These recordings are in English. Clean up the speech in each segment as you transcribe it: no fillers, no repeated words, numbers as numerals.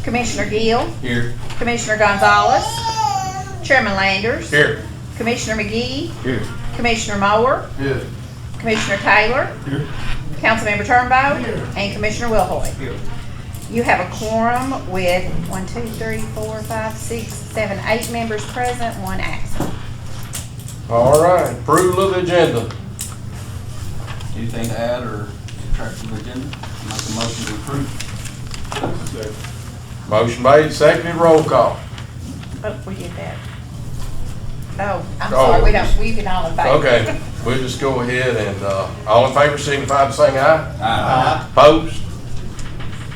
Commissioner Gill, Here. Commissioner Gonzalez, Chairman Landers, Here. Commissioner McGee, Here. Commissioner Mower, Here. Commissioner Taylor, Here. Councilmember Turnbow, and Commissioner Wilhoit. Here. You have a quorum with 1, 2, 3, 4, 5, 6, 7, 8 members present, 1 absent. All right, approval of the agenda. Anything to add or subtract from the agenda? Make a motion to approve. Motion made, seconded, roll call. Oh, we did that. Oh, I'm Oh, sorry, we can all in favor. Okay, we'll just go ahead and, all in favor signify by saying aye. Aye. Opposed?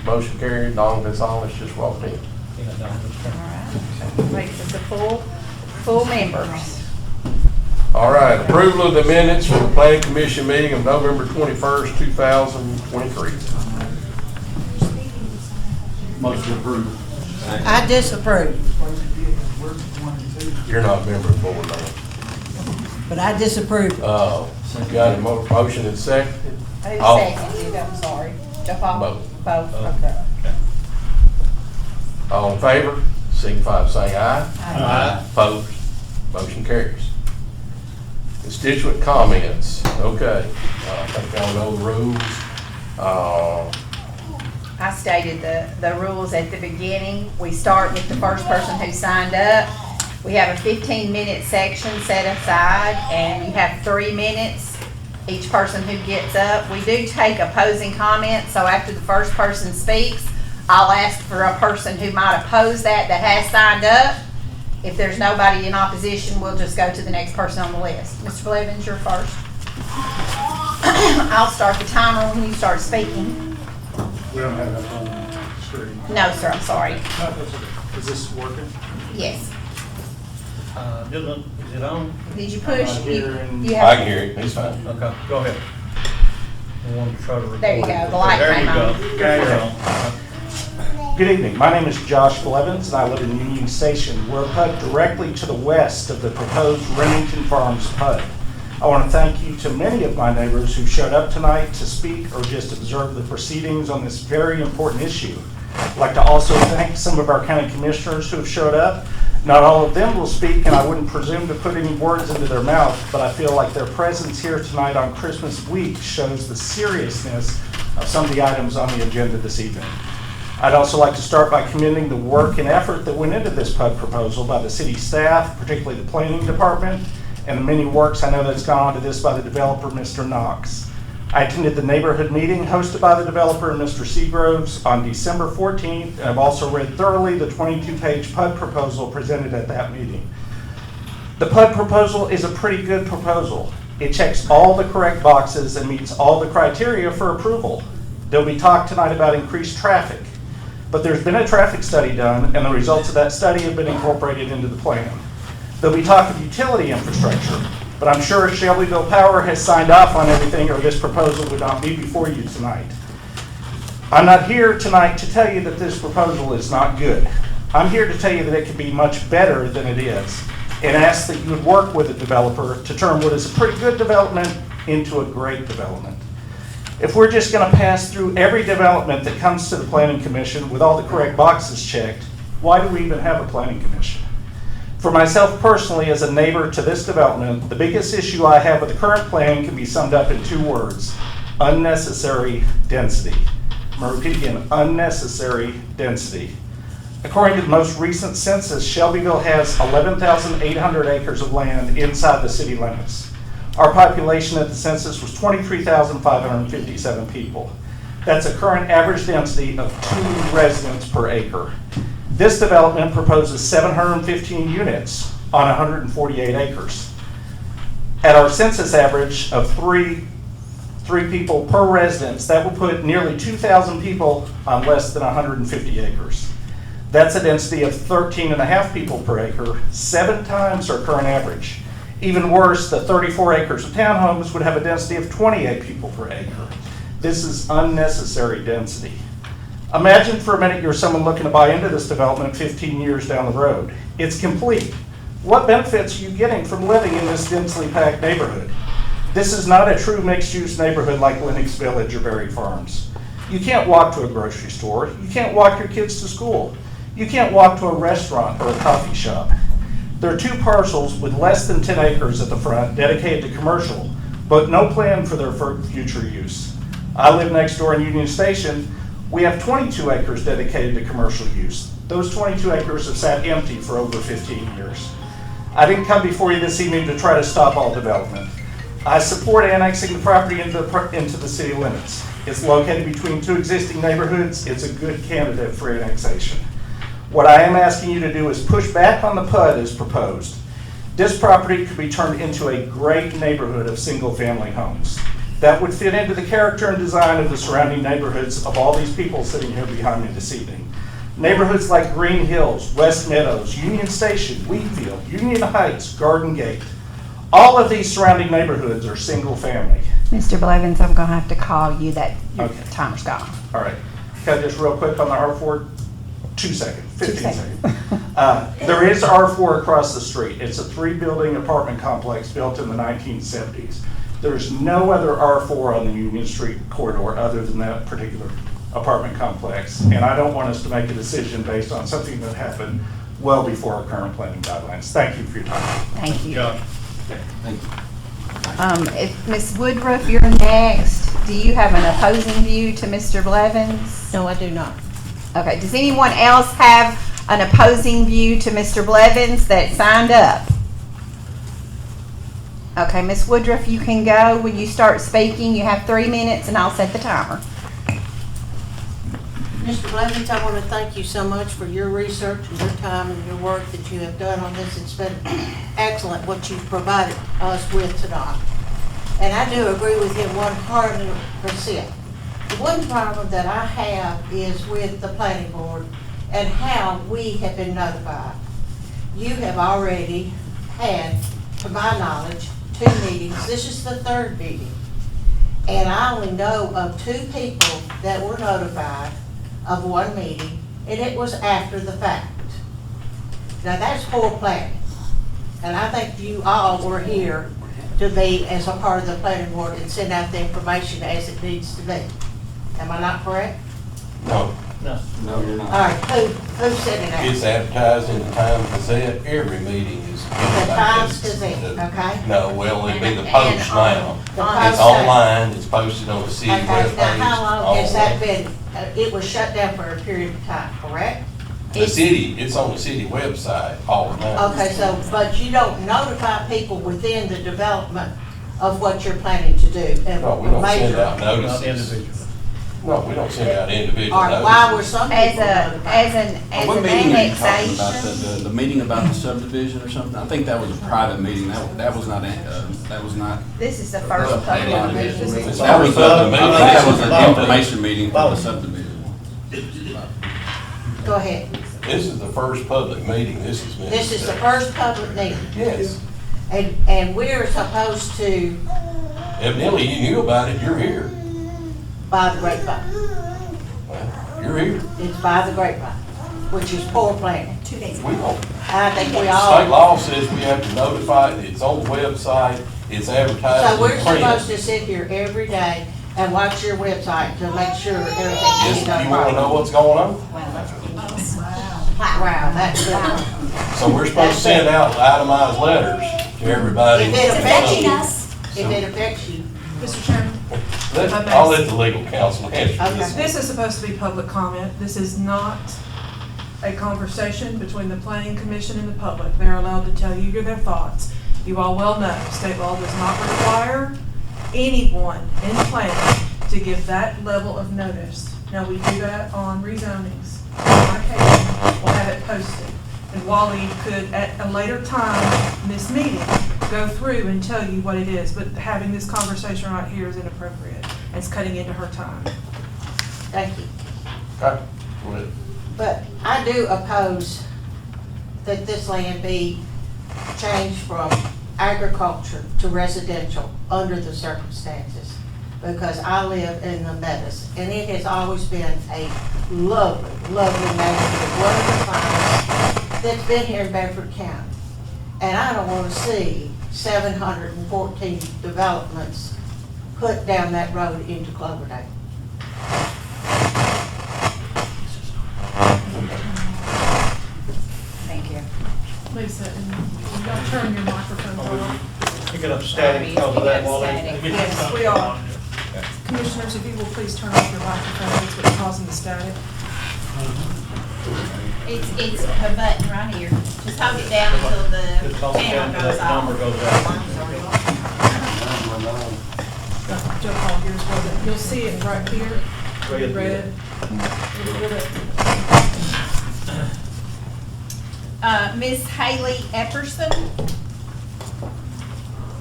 Motion carried, Don Gonzalez just walked in. All right, makes us a full members. All right, approval of the minutes for the planning commission meeting of November 21st, 2023. Motion approved. I disapprove, You're not a member of the board, no. but I disapprove. Got a motion and seconded? Who Oh. seconded it? I'm sorry. Jeff Paul? Both. Both, okay. All in favor signify by saying aye. Aye. Opposed? Motion carries. Constituent comments, okay. I think y'all know the rules. I stated the rules at the beginning. We start with the first person who signed up. We have a 15-minute section set aside, and you have 3 minutes, each person who gets up. We do take opposing comments, so after the first person speaks, I'll ask for a person who might oppose that has signed up. If there's nobody in opposition, we'll just go to the next person on the list. Mr. Blevins, you're first. I'll start the timer when you start speaking. We don't have that on the screen. No, sir, I'm sorry. No, that's okay. Is this working? Yes. Dylan, is it on? Did you I'm push? not hearing. You I have, can hear you, he's fine. Okay, go ahead. I wanted to try to record. There you go, the light There came you go. on. There you go. Good evening. My name is Josh Blevins, and I live in Union Station. We're a PUD directly to the west of the proposed Remington Farms PUD. I want to thank you to many of my neighbors who showed up tonight to speak or just observe the proceedings on this very important issue. I'd like to also thank some of our county commissioners who have showed up. Not all of them will speak, and I wouldn't presume to put any words into their mouth, but I feel like their presence here tonight on Christmas week shows the seriousness of some of the items on the agenda this evening. I'd also like to start by commending the work and effort that went into this PUD proposal by the city staff, particularly the planning department, and the many works I know that's gone into this by the developer, Mr. Knox. I attended the neighborhood meeting hosted by the developer, Mr. Seagroves, on December 14th, and I've also read thoroughly the 22-page PUD proposal presented at that meeting. The PUD proposal is a pretty good proposal. It checks all the correct boxes and meets all the criteria for approval. There'll be talk tonight about increased traffic, but there's been a traffic study done, and the results of that study have been incorporated into the plan. There'll be talk of utility infrastructure, but I'm sure Shelbyville Power has signed off on everything, or this proposal would not be before you tonight. I'm not here tonight to tell you that this proposal is not good. I'm here to tell you that it can be much better than it is, and ask that you would work with the developer to turn what is a pretty good development into a great development. If we're just going to pass through every development that comes to the Planning Commission with all the correct boxes checked, why do we even have a Planning Commission? For myself personally, as a neighbor to this development, the biggest issue I have with the current plan can be summed up in 2 words: unnecessary density. I'm going to repeat again, unnecessary density. According to the most recent census, Shelbyville has 11,800 acres of land inside the city limits. Our population at the census was 23,557 people. That's a current average density of 2 residents per acre. This development proposes 715 units on 148 acres. At our census average of three people per residence, that will put nearly 2,000 people on less than 150 acres. That's a density of 13.5 people per acre, 7 times our current average. Even worse, the 34 acres of townhomes would have a density of 28 people per acre. This is unnecessary density. Imagine for a minute you're someone looking to buy into this development 15 years down the road. It's complete. What benefits are you getting from living in this densely packed neighborhood? This is not a true mixed-use neighborhood like Lennox Village or Berry Farms. You can't walk to a grocery store. You can't walk your kids to school. You can't walk to a restaurant or a coffee shop. There are 2 parcels with less than 10 acres at the front dedicated to commercial, but no plan for their future use. I live next door in Union Station. We have 22 acres dedicated to commercial use. Those 22 acres have sat empty for over 15 years. I didn't come before you this evening to try to stop all development. I support annexing the property into the city limits. It's located between 2 existing neighborhoods. It's a good candidate for annexation. What I am asking you to do is push back on the PUD as proposed. This property could be turned into a great neighborhood of single-family homes that would fit into the character and design of the surrounding neighborhoods of all these people sitting here behind me this evening. Neighborhoods like Green Hills, West Meadows, Union Station, Wheatfield, Union Heights, Garden Gate. All of these surrounding neighborhoods are single-family. Mr. Blevins, I'm gonna have to call you that your Okay. timer's gone. All right, can I just real quick on the R4? 2 seconds, 15 seconds. There is R4 across the street. It's a 3-building apartment complex built in the 1970s. There's no other R4 on the Union Street corridor other than that particular apartment complex. And I don't want us to make a decision based on something that happened well before our current planning guidelines. Thank you for your time. Thank you. Josh, Thank you. If Ms. Woodruff, you're next, do you have an opposing view to Mr. Blevins? No, I do not. Okay, does anyone else have an opposing view to Mr. Blevins that signed up? Okay, Ms. Woodruff, you can go. When you start speaking, you have 3 minutes and I'll set the timer. Mr. Blevins, I want to thank you so much for your research and your time and your work that you have done on this. It's been excellent what you've provided us with tonight. And I do agree with him 100%. The one problem that I have is with the planning board and how we have been notified. You have already had, to my knowledge, 2 meetings. This is the 3rd meeting. And I only know of 2 people that were notified of 1 meeting, and it was after the fact. Now that's poor planning. And I think you all were here to be as a part of the planning board and send out the information as it needs to be. Am I not correct? No, no. No, you're All not. right, who said it out? it's advertised in the Times Gazette. Every meeting is. The Times Gazette, okay? No, well, it'd be the Post now. The It's Post. online, it's posted on the city Okay, webpage. now how long has all that been, it was shut down for a period of time, correct? The city, it's on the city website all the time. Okay, so, but you don't notify people within the development of what you're planning to do? and No, we don't send major- out Not notices. individual. No, we don't send out individual All right, why were notices. some As people notified? as What an meeting are you talking about? annexation, The meeting about the subdivision or something? I think that was a private meeting. That was not, that was not. this is the first public meeting. It's That was, public meeting. I think that was an information meeting for the subdivision. Go ahead. This is the first public meeting this has been. This is the first public meeting, Yes. and we're supposed to, Evidently, you knew about it, you're here. by the grapevine. Well, you're here. It's by the grapevine, which is poor planning. We don't. I think we State all, law says we have to notify it, it's on the website, it's advertised so in we're supposed print. to sit here every day and watch your website to make sure everything's Yes, being done if you wanna know right. what's going on. Wow, that's good. So we're supposed to send out itemized letters to everybody. If it affects you, Let- if it affects you, Mr. Chairman, I'll let the legal counsel answer this. Okay. one. this is supposed to be public comment. This is not a conversation between the planning commission and the public. They're allowed to tell you their thoughts. You all well know, state law does not require anyone in planning to give that level of notice. Now, we do that on rezonings. On occasion, we'll have it posted. And Wally could, at a later time in this meeting, go through and tell you what it is, but having this conversation right here is inappropriate. It's cutting into her time. thank you. Okay, go ahead. But I do oppose that this land be changed from agriculture to residential under the circumstances. Because I live in the Meadows, and it has always been a lovely, lovely neighborhood, one of the finest that's been here in Bedford County. And I don't want to see 714 developments put down that road into Cloverdale. static because of that water. Static. Yes, we are. Commissioners, if you will please turn off your microphone, it's what's causing the static. It's a button right here. Just hold it down until the Just hold it down camera until goes that number off. goes out. Joe Paul, here's what you'll see it right here, Red. red. Miss Haley Epperson.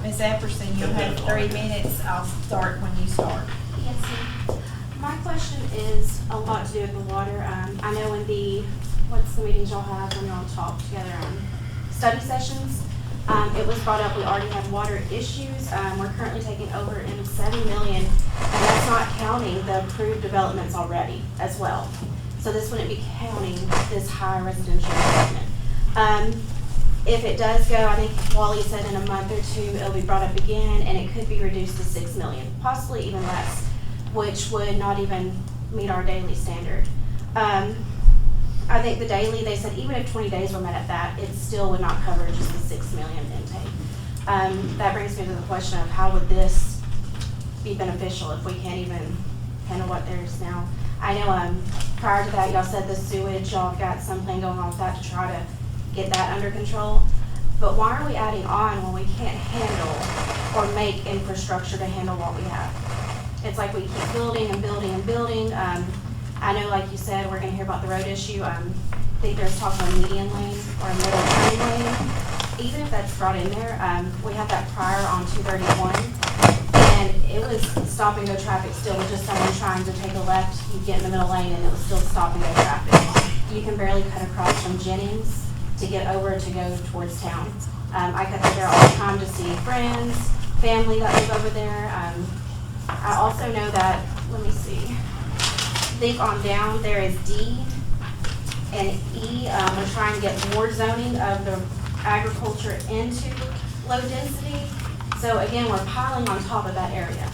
Miss Epperson, you'll have 3 minutes. I'll start when you start. Yes, ma'am. My question is a lot to do with the water. I know in what's the meetings y'all have when y'all talk together on study sessions? It was brought up, we already have water issues. We're currently taking over in $7 million, and that's not counting the approved developments already as well. So this wouldn't be counting this high residential development. If it does go, I think Wally said in a month or two, it'll be brought up again, and it could be reduced to $6 million, possibly even less, which would not even meet our daily standard. I think the daily, they said even if 20 days were met at that, it still would not cover just the $6 million intake. That brings me to the question of how would this be beneficial if we can't even handle what there's now. I know prior to that, y'all said the sewage, y'all have got some plan going on with that to try to get that under control. But why are we adding on when we can't handle or make infrastructure to handle what we have? It's like we keep building and building and building. I know, like you said, we're gonna hear about the road issue. I think there's talk of a median lane or a middle turn lane. Even if that's brought in there, we had that prior on 231, and it was stop and go traffic still with just someone trying to take a left. You get in the middle lane and it was still stop and go traffic. You can barely cut across from Jennings to get over to go towards town. I cut through there all the time to see friends, family that live over there. I also know that, let me see, I think on down there is D and E. We're trying to get more zoning of the agriculture into low density. So again, we're piling on top of that area.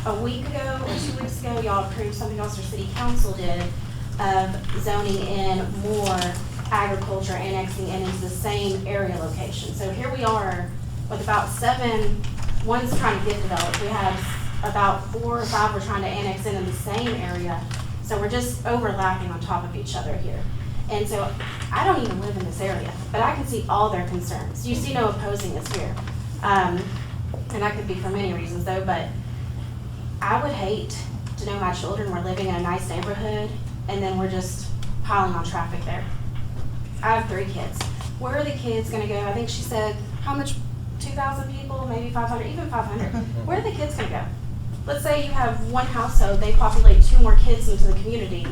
A week ago or 2 weeks ago, y'all approved something else your city council did of zoning in more agriculture, annexing in into the same area location. So here we are with about 7, one's trying to get developed. We have about 4 or 5 we're trying to annex in the same area. So we're just overlapping on top of each other here. And so I don't even live in this area, but I can see all their concerns. You see no opposing this here. And that could be for many reasons though, but I would hate to know my children were living in a nice neighborhood and then we're just piling on traffic there. I have 3 kids. Where are the kids gonna go? I think she said, how much, 2,000 people, maybe 500, even 500. Where are the kids gonna go? Let's say you have one household, they populate 2 more kids into the community.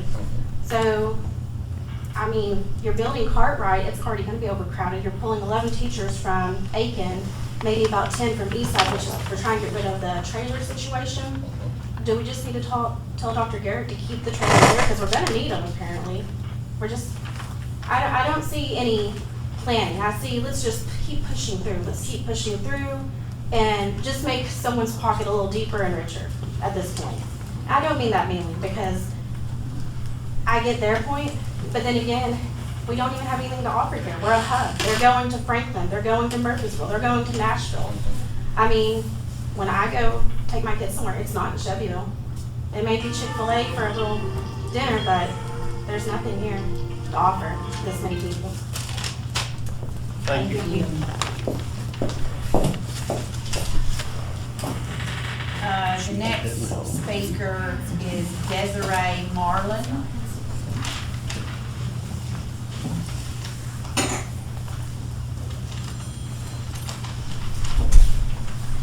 So, I mean, you're building Cartwright, it's already gonna be overcrowded. You're pulling 11 teachers from Aiken, maybe about 10 from Eastside, which is, we're trying to get rid of the trailer situation. Do we just need to tell Dr. Garrett to keep the trailers there? Because we're gonna need them apparently. We're just, I don't see any planning. I see, let's just keep pushing through. Let's keep pushing through and just make someone's pocket a little deeper and richer at this point. I don't mean that meanly because I get their point, but then again, we don't even have anything to offer here. We're a hub. They're going to Franklin. They're going to Murfreesboro. They're going to Nashville. I mean, when I go take my kids somewhere, it's not in Shelbyville. It may be Chick-fil-A for a little dinner, but there's nothing here to offer this many people. Thank you. The next speaker is Desiree Marlin.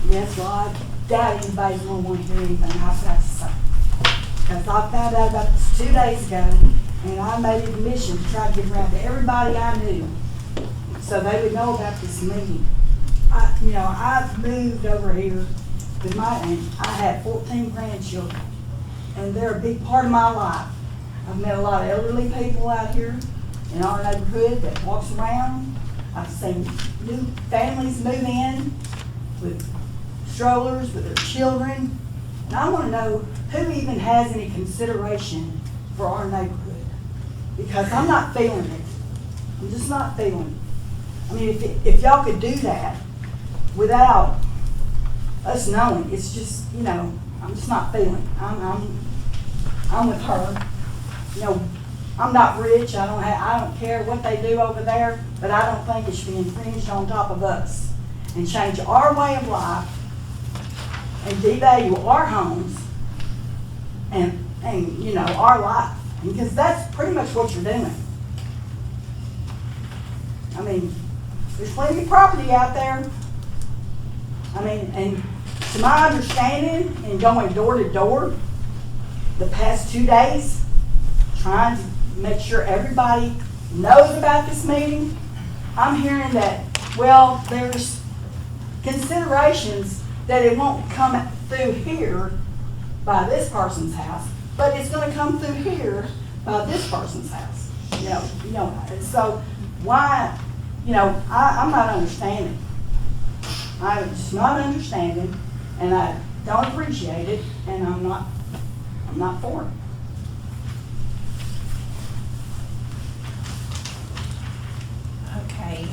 Yes, well, I doubt anybody's gonna want to hear anything I've got to say. Because I found out about this 2 days ago, and I made a mission to try to get around to everybody I knew, so they would know about this meeting. I've moved over here with and I have 14 grandchildren, and they're a big part of my life. I've met a lot of elderly people out here in our neighborhood that walks around. I've seen new families move in with strollers with their children, and I want to know who even has any consideration for our neighborhood, because I'm not feeling it. I'm just not feeling it. I mean, if y'all could do that without us knowing, it's just, you know, I'm just not feeling. I'm with her. You know, I'm not rich, I don't care what they do over there, but I don't think it should be infringed on top of us and change our way of life and devalue our homes and you know, our life. Because that's pretty much what you're doing. I mean, there's plenty of property out there. I mean, and to my understanding, in going door to door the past 2 days, trying to make sure everybody knows about this meeting, I'm hearing that, well, there's considerations that it won't come through here by this person's house, but it's gonna come through here by this person's house. You know, and so why, you know, I'm not understanding. I'm just not understanding, and I don't appreciate it, and I'm not for it. Okay,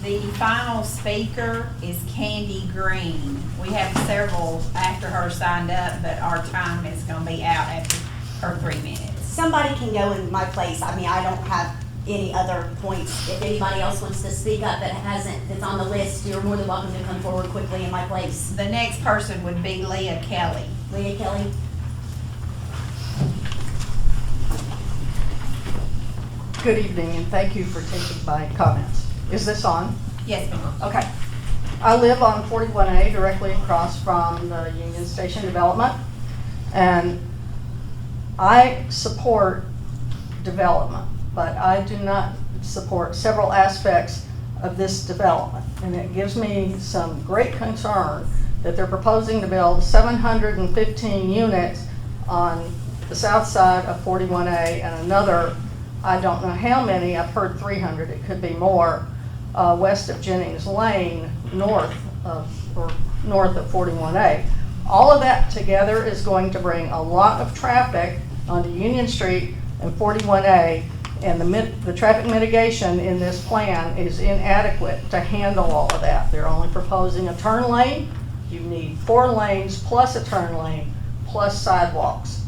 the final speaker is Candy Green. We have several after her signed up, but our time is gonna be out after her 3 minutes. Somebody can go in my place. I mean, I don't have any other points. If anybody else wants to speak up that's on the list, you're more than welcome to come forward quickly in my place. The next person would be Leah Kelly. Leah Kelly? Good evening, and thank you for taking my comments. Is this on? Yes, ma'am. Okay. I live on 41A, directly across from the Union Station development, and I support development, but I do not support several aspects of this development. And it gives me some great concern that they're proposing to build 715 units on the south side of 41A and another, I don't know how many, I've heard 300, it could be more, west of Jennings Lane, north of 41A. All of that together is going to bring a lot of traffic onto Union Street and 41A, and the traffic mitigation in this plan is inadequate to handle all of that. They're only proposing a turn lane. You need 4 lanes plus a turn lane plus sidewalks.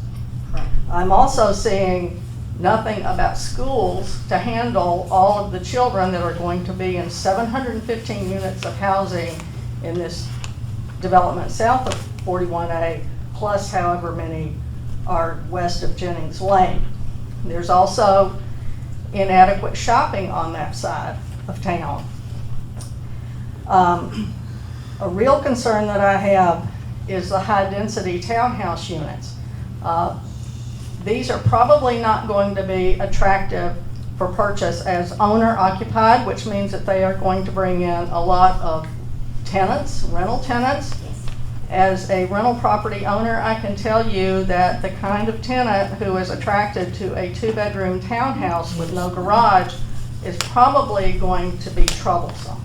I'm also seeing nothing about schools to handle all of the children that are going to be in 715 units of housing in this development south of 41A, plus however many are west of Jennings Lane. There's also inadequate shopping on that side of town. A real concern that I have is the high-density townhouse units. These are probably not going to be attractive for purchase as owner-occupied, which means that they are going to bring in a lot of tenants, rental tenants. As a rental property owner, I can tell you that the kind of tenant who is attracted to a 2-bedroom townhouse with no garage is probably going to be troublesome.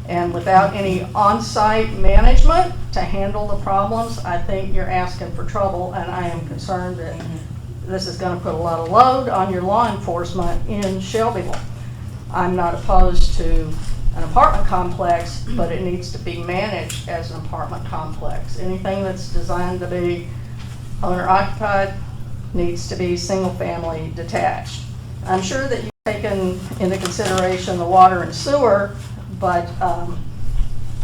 And without any on-site management to handle the problems, I think you're asking for trouble, and I am concerned that this is going to put a lot of load on your law enforcement in Shelbyville. I'm not opposed to an apartment complex, but it needs to be managed as an apartment complex. Anything that's designed to be owner-occupied needs to be single-family detached. I'm sure that you've taken into consideration the water and sewer, but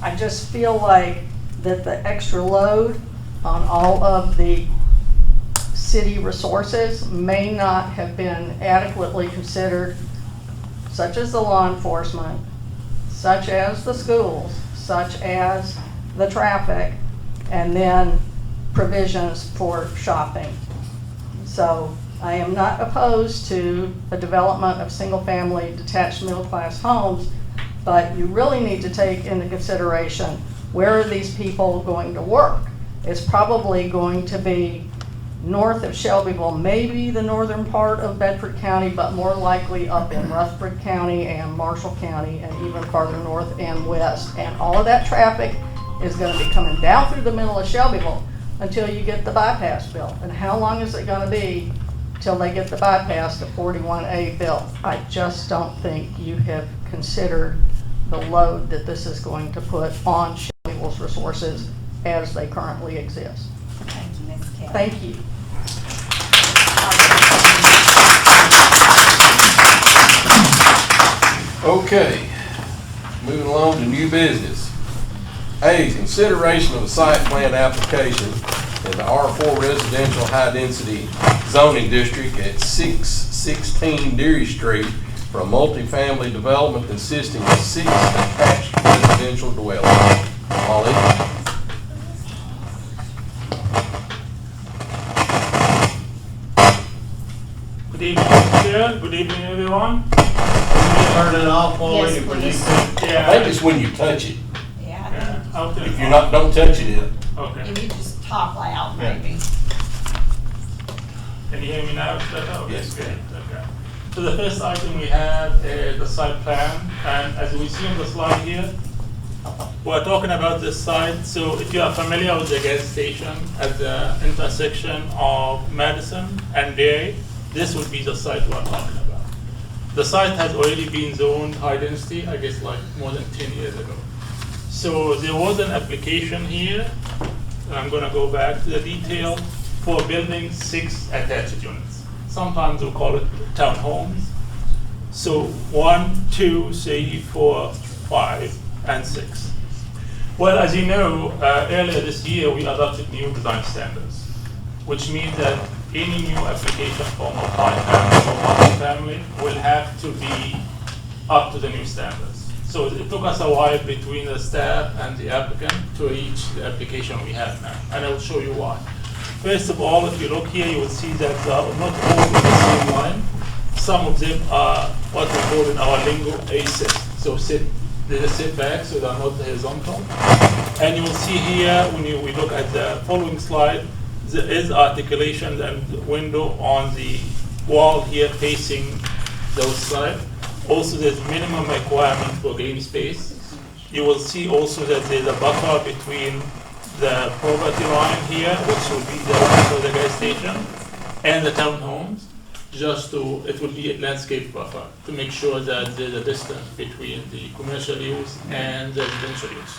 I just feel like that the extra load on all of the city resources may not have been adequately considered, such as the law enforcement, such as the schools, such as the traffic, and then provisions for shopping. So I am not opposed to the development of single-family detached middle-class homes, but you really need to take into consideration, where are these people going to work? It's probably going to be north of Shelbyville, maybe the northern part of Bedford County, but more likely up in Rutherford County and Marshall County and even farther north and west. And all of that traffic is going to be coming down through the middle of Shelbyville until you get the bypass built. And how long is it going to be till they get the bypass to 41A built. I just don't think you have considered the load that this is going to put on Shelbyville's resources as they currently exist. Thank you, Ms. Kelly. Thank you. Okay, moving along to new business. A, consideration of a site plan application in the R4 residential high-density zoning district at 616 Deary Street for a multifamily development consisting of 6 attached residential dwellings. Molly? Good evening, Mr. Chair. Good evening, everyone. Turn it off while Yes, waiting for please. these. I think Yeah. it's when you touch it. Yeah, Okay. If you're not, don't touch it. Okay. if you just talk loud, maybe. Can you hear me now? Is that okay? Yes. Great. Okay. So the first item we have is the site plan, and as we see on the slide here, we're talking about this site. So if you are familiar with the gas station at the intersection of Madison and Dairy, this would be the site we're talking about. The site has already been zoned high density, I guess like more than 10 years ago. So there was an application here, and I'm gonna go back to the detail, for building 6 attached units. Sometimes we call it townhomes. So 1, 2, 3, 4, 5, and 6. Well, as you know, earlier this year, we adopted new design standards, which means that any new application for multi-family or multi-family will have to be up to the new standards. So it took us a while between the staff and the applicant to reach the application we have now, and I will show you why. First of all, if you look here, you will see that not all in the same line. Some of them are what we call in our lingo A-sit. So they're sit back, so they're not horizontal. And you will see here, when we look at the following slide, there is articulation and window on the wall here facing those sides. Also, there's minimum requirement for green space. You will see also that there's a buffer between the property line here, which will be the one for the gas station, and the townhomes, it will be a landscape buffer to make sure that there's a distance between the commercial use and the residential use.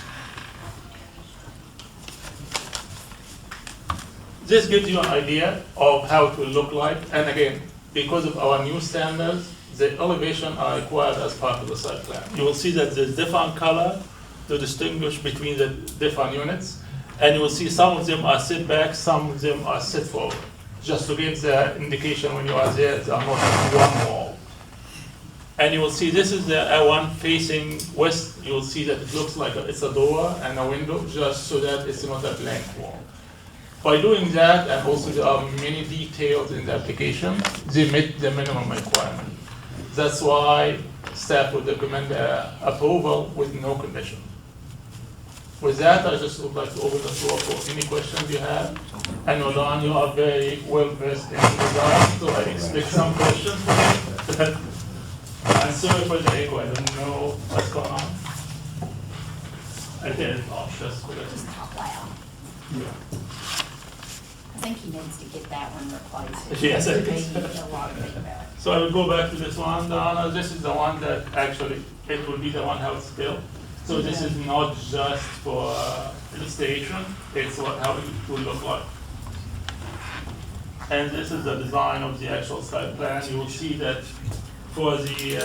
This gives you an idea of how it will look like, and again, because of our new standards, the elevation are required as part of the site plan. You will see that there's different color to distinguish between the different units. And you will see some of them are sit back, some of them are sit forward. Just to give the indication when you are there, they are not one wall. And you will see this is the one facing west. You will see that it looks like it's a door and a window, just so that it's not a blank wall. By doing that, and also there are many details in the application, they meet the minimum requirement. That's why staff would recommend approval with no condition. With that, I just would like to open the floor for any questions you have. And Rodan, you are very well versed in design, so I expect some questions from you. I'm sorry for the echo, I don't know what's going on. I did it off just for Just this. talk loud. I think he needs to get that one replaced. Yes, I It think needs so. a lot of think about it. So I will go back to this one, Donna. This is the one that actually, it will be the one how it's built. So this is not just for illustration, it's how it will look like. And this is the design of the actual site plan. You will see that for the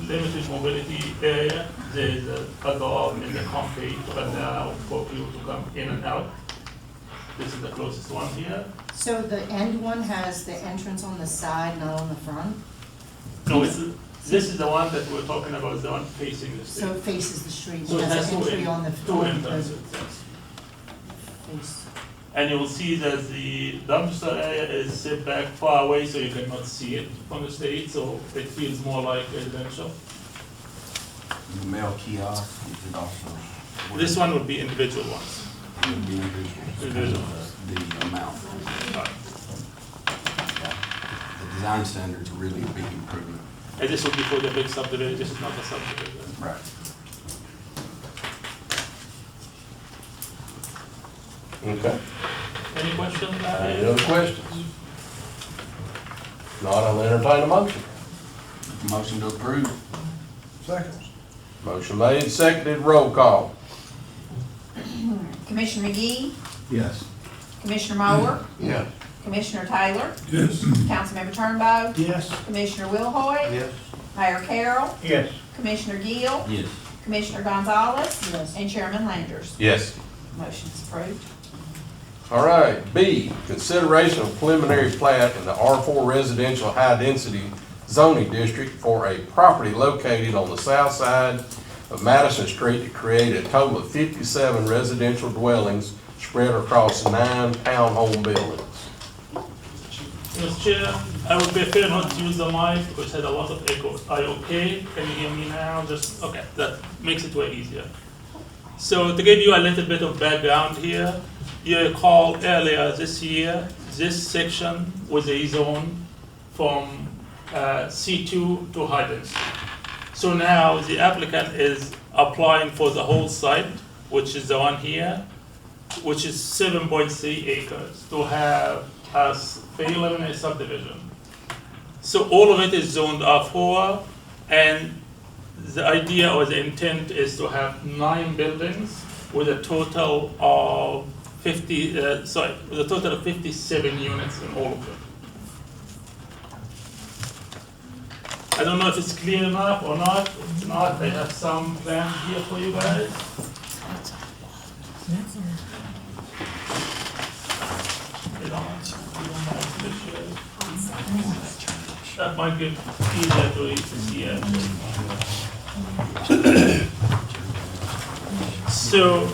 limited mobility area, there is a door in the concrete to allow for people to come in and out. This is the closest one here. So the end one has the entrance on the side, not on the front? No, this is the one that we're talking about, the one facing the So street. it faces the street, So it it has has an two entry on the two entrances, yes. face. And you will see that the dumpster area is set back far away, so you cannot see it from the street, so it feels more like residential. The mail kiosk, you could also. This one would be individual ones. Would be individual. The amount. Right. The design standards are really a big improvement. And this would be for the big subdivision, this is not a subdivision. Right. Okay. Any questions? Any other questions? Not, I'll entertain a motion. Motion to approve. Second. Motion made, seconded, roll call. Commissioner McGee, Yes. Commissioner Mower, Yes. Commissioner Taylor, Yes. Councilmember Turnbow, Yes. Commissioner Wilhoit, Yes. Mayor Carroll, Yes. Commissioner Gill, Yes. Commissioner Gonzalez, Yes. and Chairman Landers. Yes. Motion's approved. All right, B, consideration of preliminary plat in the R4 residential high-density zoning district for a property located on the south side of Madison Street to create a total of 57 residential dwellings spread across 9 townhome buildings. Mr. Chair, I would prefer not to use the mic, which has a lot of echo. Are you okay? Can you hear me now? Just, okay, that makes it way easier. So to give you a little bit of background here, you recall earlier this year, this section was a zone from C2 to high density. So now the applicant is applying for the whole site, which is the one here, which is 7.3 acres, to have a preliminary subdivision. So all of it is zoned R4, and the idea or the intent is to have 9 buildings with a total of 57 units in all of them. I don't know if it's clear enough or not. If it's not, I have some plans here for you guys. That might be easier to see actually. So,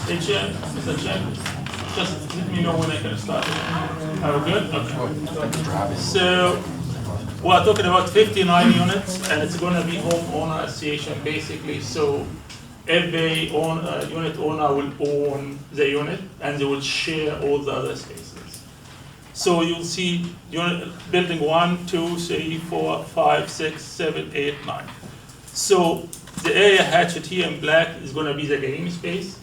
hey Chair, Mr. Chair, just let me know when I can start. Are we good? Okay. So, we're talking about 59 units, and it's gonna be homeowner association basically, so every unit owner will own the unit, and they will share all the other spaces. So you'll see building 1, 2, 3, 4, 5, 6, 7, 8, 9. So the area hatched here in black is gonna be the green space.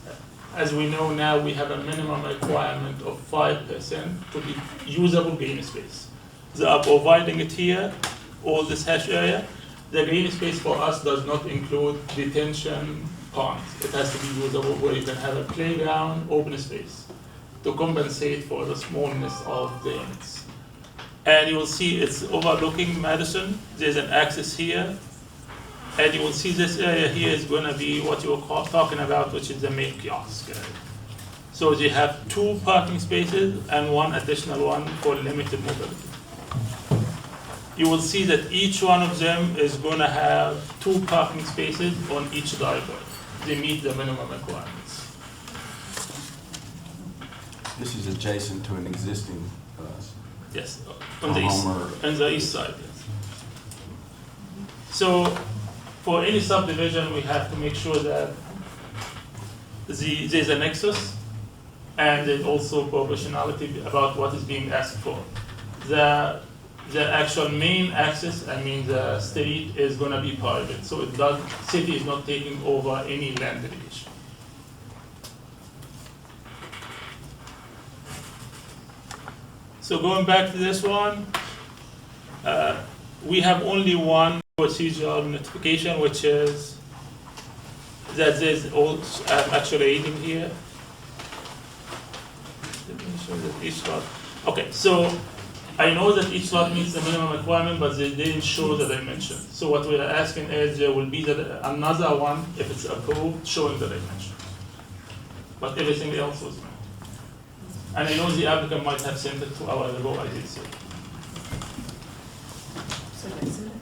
As we know now, we have a minimum requirement of 5% to be usable green space. They are providing it here, all this hash area. The green space for us does not include detention ponds. It has to be usable where you can have a playground, open space, to compensate for the smallness of the units. And you will see it's overlooking Madison. There's an access here. And you will see this area here is gonna be what you were talking about, which is the main kiosk area. So they have 2 parking spaces and 1 additional one for limited mobility. You will see that each one of them is gonna have 2 parking spaces on each driveway. They meet the minimum requirements. This is adjacent to an existing, Yes, on the east, Homeowner. on the east side, yes. So, for any subdivision, we have to make sure that there's a nexus, and there's also proportionality about what is being asked for. The actual main access, I mean the street, is gonna be private, so city is not taking over any land relation. So going back to this one, we have only one procedural notification, which is that there's also, I'm actually reading here. Let me show that each lot. Okay, so I know that each lot meets the minimum requirement, but they didn't show the dimension. So what we're asking is there will be another one, if it's approved, showing the dimension. But everything else was met. And I know the applicant might have sent it 2 hours ago, I did see it. So they said it,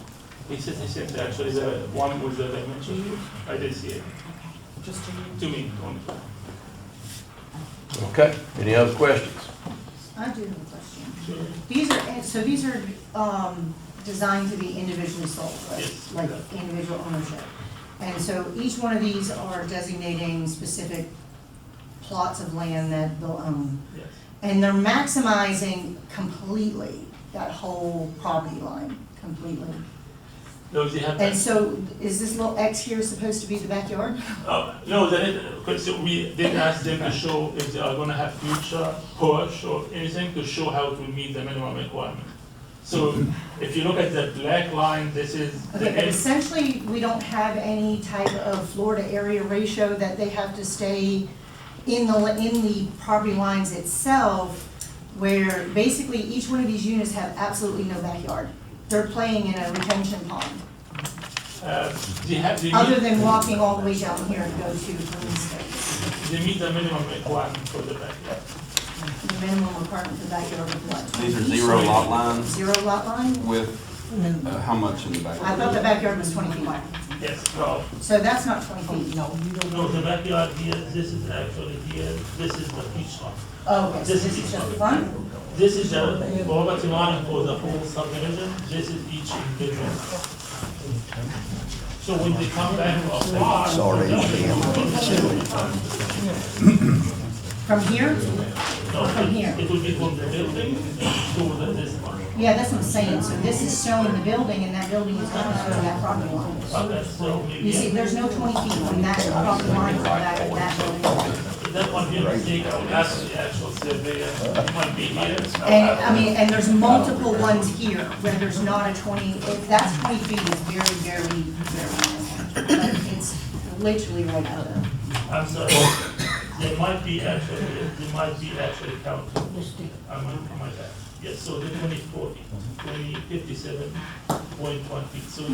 He said he sent actually the one with the dimension. I did see it. just to you. To me, only. Okay, any other questions? I do have a question. Sure. These are designed to be individually sold, right? Yes. Like individual ownership. And so each one of these are designating specific plots of land that they'll own. Yes. And they're maximizing completely that whole property line, completely. Those they have. And so is this little X here supposed to be the backyard? No, so we did ask them to show if they are gonna have future porch or anything to show how to meet the minimum requirement. So if you look at the black line, this is the Okay, but essentially, we don't have any type of floor to area ratio that they have to stay in the property lines itself, where basically each one of these units have absolutely no backyard. They're playing in a retention pond, other than walking all the way down here and go to green space. They meet the minimum requirement for the backyard. The minimum requirement for the backyard is what? These are 0 lot lines Zero lot line? with, how much in the back? I thought the backyard was 20 feet wide. Yes, well, So that's not 20 feet. no, the backyard here, this is actually here, this is the peach lot. Oh, okay, so this is just the front? This is the property line for the whole subdivision, this is each individual. So when they come back to apply. From here? No, From here? it will be from the building to this one. Yeah, that's what I'm saying, so this is showing the building, and that building is going to show that property line. Okay, so You see, there's no 20 feet from that property line to that building. that one here, take out, that's the actual survey, it might be here. And, I mean, and there's multiple ones here where there's not a 20, if that's 20 feet, it's very, very, very, but it's literally right out there. I'm sorry, they might be actually counted. I might have. Yes, so the 2040, 57.1 feet. So,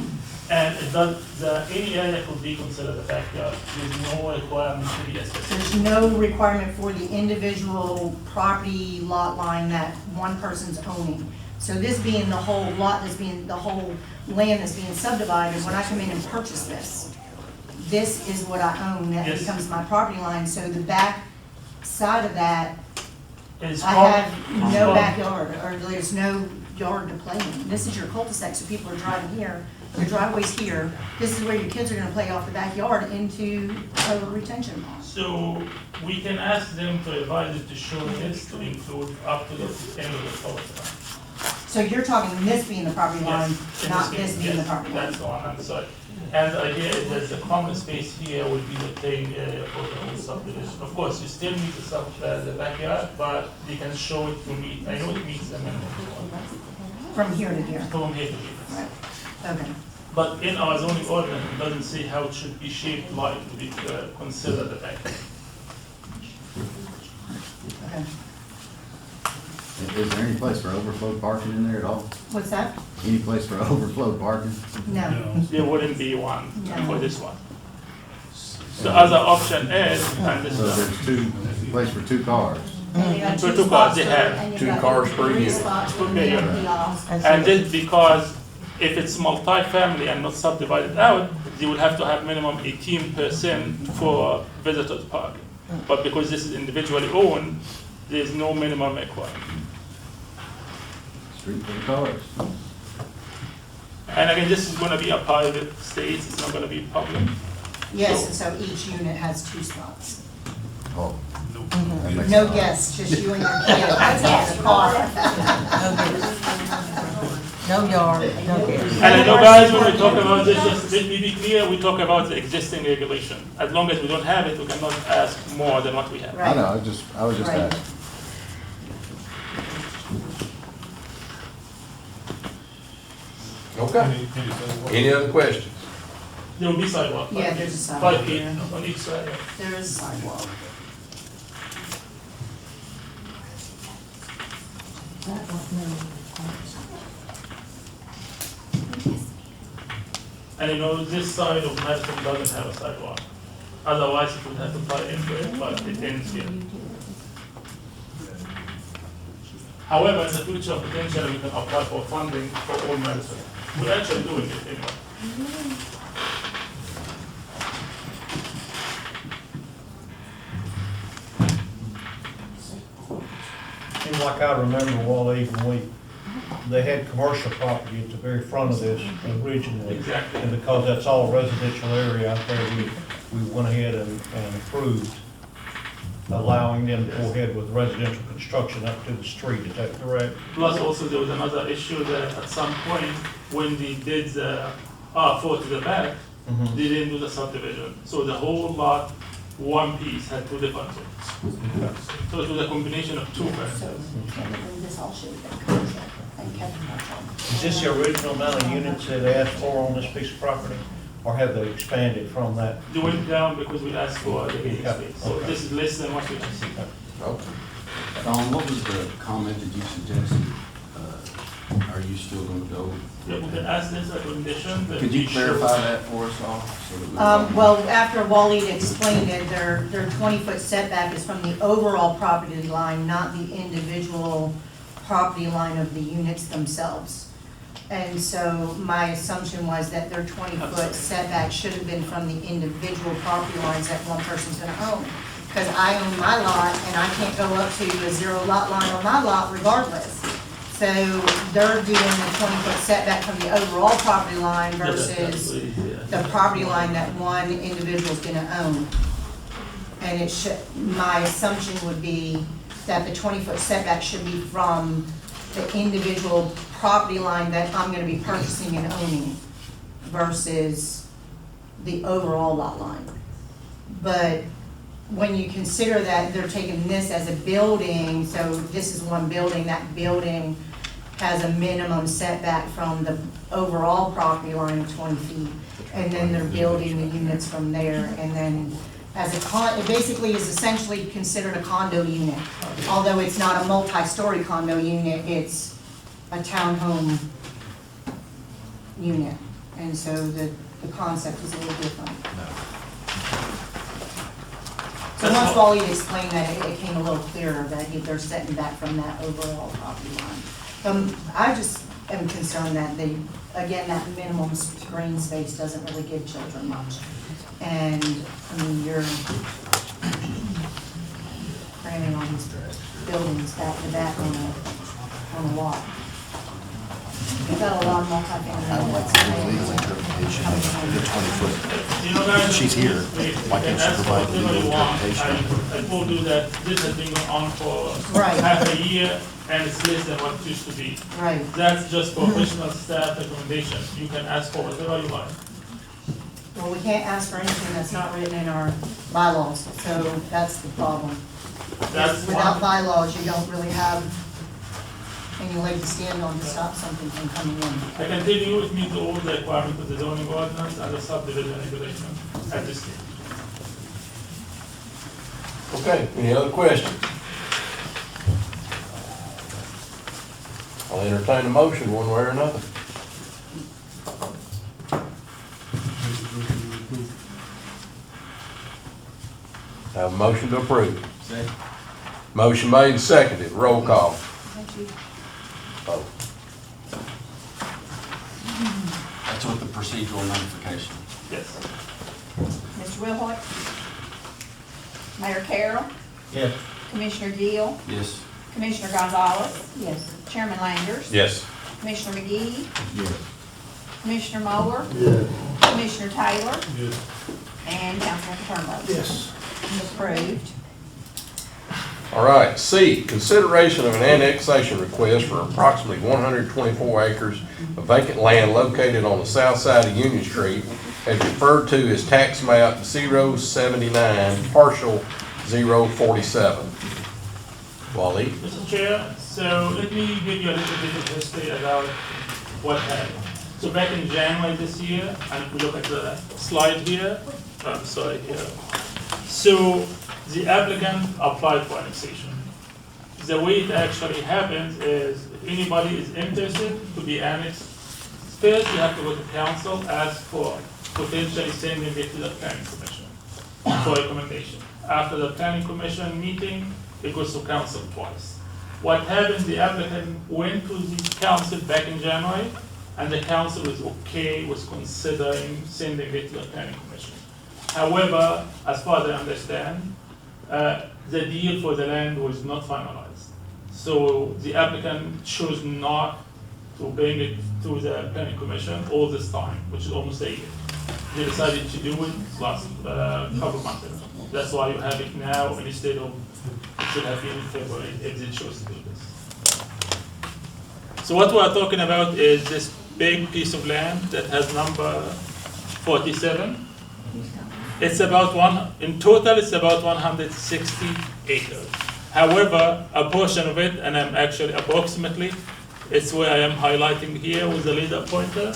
and it does, any area could be considered a backyard. There's no requirement to be a specific. There's no requirement for the individual property lot line that one person's owning. So this being the whole lot, this being the whole land that's being subdivided, when I come in and purchase this is what I own, that Yes. becomes my property line. So the back side of that, It's I called- have no backyard, or there's no yard to play in. This is your cul-de-sac, so people are driving here, their driveway's here. This is where your kids are gonna play off the backyard into a retention pond. So we can ask them to revise it to show this to include up to the end of the property. So you're talking this being the property line, Yes, not in this case, being the yes, property line? that's the one on the side. And the idea is that the common space here would be the playing area for the whole subdivision. Of course, you still need the backyard, but they can show it to meet, I know it meets the minimum. From here to here? From here to here. Right, okay. But in our zoning ordinance, it doesn't say how it should be shaped like to be considered a backyard. Okay. Is there any place for overflow parking in there at all? What's that? Any place for overflow parking? No. There wouldn't be one No. for this one. The other option is, and this So is, there's place for two cars. And you got For two two cars, spots they for- have and you've two got cars per three unit. spots for Okay, the yeah. kiosk. and this because if it's multi-family and not subdivided out, they would have to have minimum 18% for visitors parking. But because this is individually owned, there's no minimum requirement. Street for the cars. And again, this is gonna be a private state, it's not gonna be public. Yes, and so each unit has two spots. Oh. That makes No sense. guests, just you and your kid. That's it, the car. No yard, no gas. And I know guys, when we talk about this, just let me be clear, we talk about the existing regulation. As long as we don't have it, we cannot ask more than what we have. I know, I was just Right. asking. Okay. Any other questions? There will be sidewalk. Yeah, there's a sidewalk 5 feet there. on each side. There is a sidewalk. And you know, this side of Madison doesn't have a sidewalk. Otherwise, it would have to tie into it, but it ends here. However, in the future, potentially, we can apply for funding for all Madison. We're actually doing it anyway. Seems like I remember, Wally, when they had commercial property at the very front of this originally. Exactly. And because that's all residential area out there, we went ahead and approved allowing them to go ahead with residential construction up to the street. Is that correct? Plus, also, there was another issue that at some point, when they did the R4 to the back, they didn't do the subdivision. So the whole lot, one piece had two different zones. So it was a combination of two variances. This all should have been concept, and Kevin will. Is this the original amount of units that they asked for on this piece of property? Or have they expanded from that? They went down because we asked for the meeting space. So Okay. this is less than what we have. Okay. Don, what was the comment that you suggested? Are you still gonna go? Yeah, we can ask this recommendation. that Could you we show- clarify that for us all? So that we Well, after Wally explained it, their 20-foot setback is from the overall property line, not the individual property line of the units themselves. And so my assumption was that their 20-foot setback should have been from the individual property lines that one person's gonna own. Because I own my lot and I can't go up to a 0 lot line on my lot regardless. So they're doing the 20-foot setback from the overall property line versus the property line that one individual's gonna own. And it should, my assumption would be that the 20-foot setback should be from the individual property line that I'm gonna be purchasing and owning versus the overall lot line. But when you consider that they're taking this as a building, so this is one building, that building has a minimum setback from the overall property line of 20 feet. And then they're building the units from there, and then as it basically is essentially considered a condo unit. Although it's not a multi-story condo unit, it's a townhome unit. And so the concept is a little different. So once Wally explained that, it came a little clearer that they're setting back from that overall property line. I just am concerned that again, that minimum screen space doesn't really give children much. And, I mean, you're cramming on these buildings back to back on a lot. You've got a lot of multi-family. I would like to hear the legal interpretation of the 20-foot. You know, guys, She's here. Why can't she provide the legal interpretation? I told you that this has been going on for Right. half a year, and it's less than what it used to be. Right. That's just professional staff recommendation. You can ask for whatever you want. Well, we can't ask for anything that's not written in our bylaws, so that's the problem. That's Without one. bylaws, you don't really have any leg to stand on to stop something from coming in. I can tell you it meets all the requirements of the zoning ordinance and the subdivision regulation at this stage. Okay, any other questions? I'll entertain a motion one way or another. Have a motion to approve. Second. Motion made and seconded, roll call. Oh, That's with the procedural notification. Yes. Mr. Wilhoit? Mayor Carroll? Yes. Commissioner Gill? Yes. Commissioner Gonzalez? Yes. Chairman Landers? yes. Commissioner McGee? Yes. Commissioner Mower? Yes. Commissioner Taylor? Yes. And Councilman Turnbull? Yes. Approved. All right, C, consideration of an annexation request for approximately 124 acres of vacant land located on the south side of Union Street, as referred to as tax map 079, partial 047. Wally? Mr. Chair, so let me give you a little bit of history about what happened. So back in January this year, and if we look at the slide here, I'm sorry here. So the applicant applied for annexation. The way it actually happens is if anybody is interested to be annexed, first you have to go to council, ask for potentially sending it to the planning commission for recommendation. After the planning commission meeting, it goes to council twice. What happened, the applicant went to the council back in January, and the council was okay with considering sending it to the planning commission. However, as far as I understand, the deal for the land was not finalized. So the applicant chose not to bring it to the planning commission all this time, which is almost a year. They decided to do it last couple months ago. That's why you have it now instead of it should have been in February if they chose to do this. So what we are talking about is this big piece of land that has number 47. It's about in total, it's about 160 acres. However, a portion of it, and I'm actually approximately, it's where I am highlighting here with the laser pointer.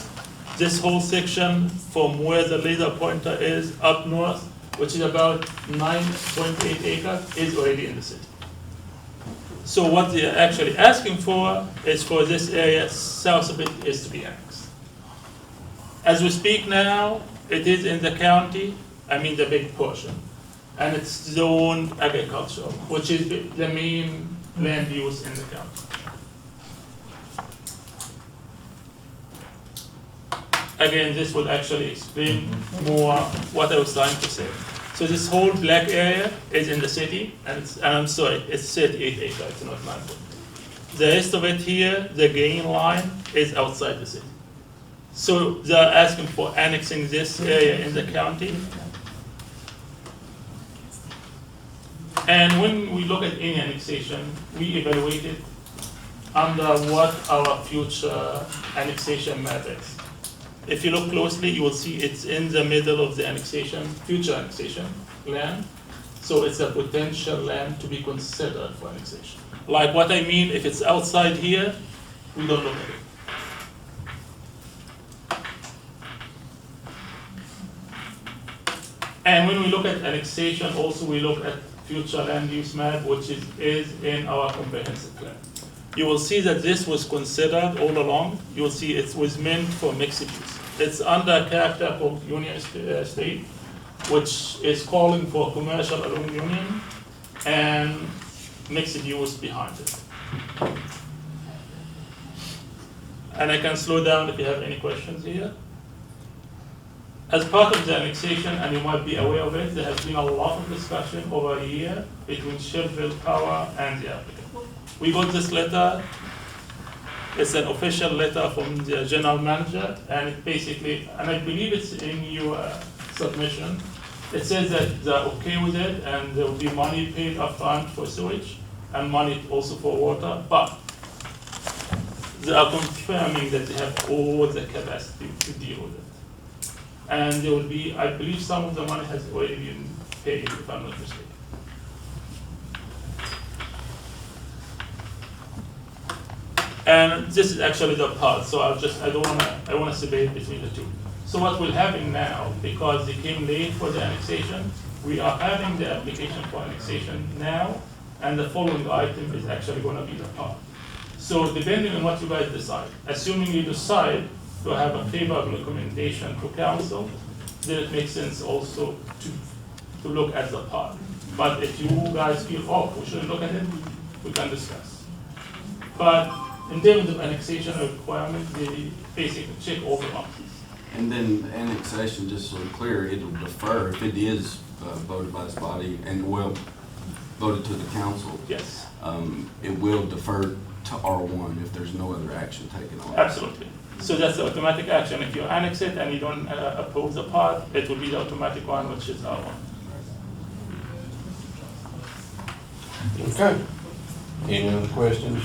This whole section from where the laser pointer is up north, which is about 9.8 acres, is already in the city. So what they're actually asking for is for this area south of it is to be annexed. As we speak now, it is in the county, I mean the big portion, and it's zoned agricultural, which is the main land use in the county. Again, this will actually explain more what I was trying to say. So this whole black area is in the city, and I'm sorry, it's 38 acres, it's not 9. The rest of it here, the green line, is outside the city. So they're asking for annexing this area in the county. And when we look at any annexation, we evaluate it under what our future annexation map is. If you look closely, you will see it's in the middle of the annexation, future annexation land. So it's a potential land to be considered for annexation. Like what I mean, if it's outside here, we don't look at it. And when we look at annexation, also we look at future land use map, which is in our comprehensive plan. You will see that this was considered all along. You will see it was meant for mixed use. It's under a character called Union State, which is calling for commercial along Union and mixed use behind it. And I can slow down if you have any questions here. As part of the annexation, and you might be aware of it, there has been a lot of discussion over a year between Shelbyville Power and the applicant. We got this letter. It's an official letter from the general manager, and it basically, and I believe it's in your submission, it says that they're okay with it, and there will be money paid upfront for sewage, and money also for water, but they are confirming that they have all the capacity to deal with it. And there will be, I believe some of the money has already been paid, if I'm not mistaken. And this is actually the part, so I want to separate between the two. So what will happen now, because they came late for the annexation, we are having the application for annexation now, and the following item is actually going to be the part. So depending on what you guys decide, assuming you decide to have a favorable recommendation to council, then it makes sense also to look at the part. But if you guys feel, oh, we shouldn't look at it, we can discuss. But in terms of annexation requirement, they basically check all the boxes. And then annexation, just so I'm clear, it will defer if it is voted by this body and voted to the council. Yes. It will defer to R1 if there's no other action taken on it. Absolutely. So that's the automatic action. If you annex it and you don't oppose the part, it will be the automatic one, which is R1. Okay. Any other questions?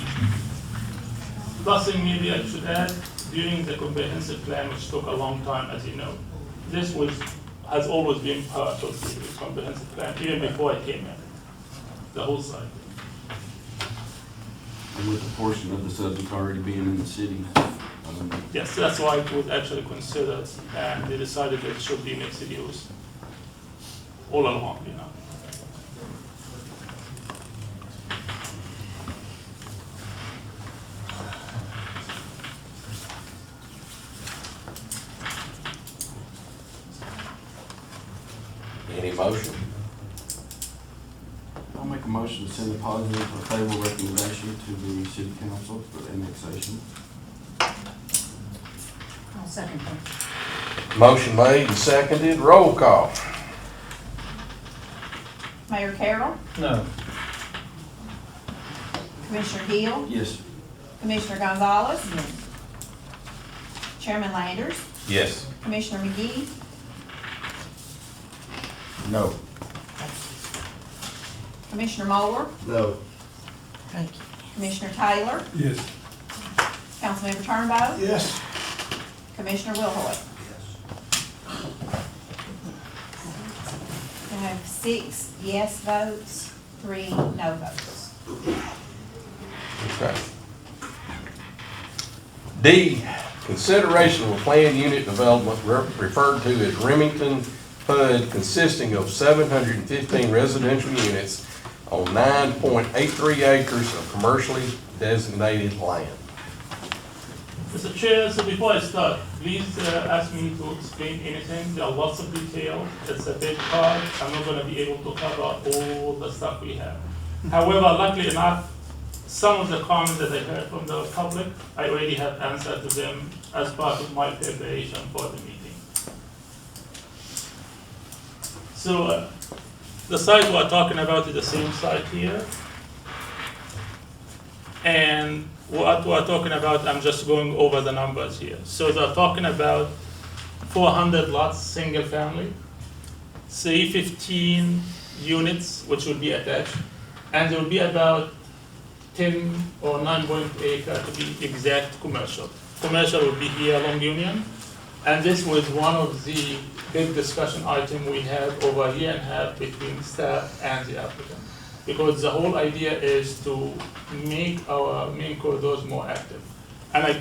Last thing maybe I should add, during the comprehensive plan, which took a long time, as you know, this has always been part of the comprehensive plan, even before I came in, the whole site. And with a portion of the subject already being in the city. Yes, that's why it was actually considered, and they decided that it should be mixed use all along, you know. Any motion? I'll make a motion to send a positive or favorable recommendation to the city council for annexation. I'll second that. Motion made and seconded, roll call. Mayor Carroll, No. Commissioner Hill, Yes. Commissioner Gonzalez, Chairman Landers, Yes. Commissioner McGee, No. Commissioner Moore, No. Thank you. Commissioner Taylor, Yes. Councilmember Turnbow, Yes. Commissioner Wilhoit. I have 6 yes votes, 3 no votes. Okay. D, consideration of a planned unit development referred to as Remington PUD consisting of 715 residential units on 9.83 acres of commercially designated land. Mr. Chair, so before I start, please ask me to explain anything. There are lots of detail. It's a big part. I'm not going to be able to cover all the stuff we have. However, luckily enough, some of the comments that I heard from the public, I already have answered to them as part of my preparation for the meeting. So the site we're talking about is the same site here. And what we're talking about, I'm just going over the numbers here. So they're talking about 400 lots, single family, 315 units, which will be attached, and there will be about 10 or 9.8 acre to be exact commercial. Commercial will be here along Union, and this was one of the big discussion items we had over a year and a half between staff and the applicant. Because the whole idea is to make our main corridors more active. And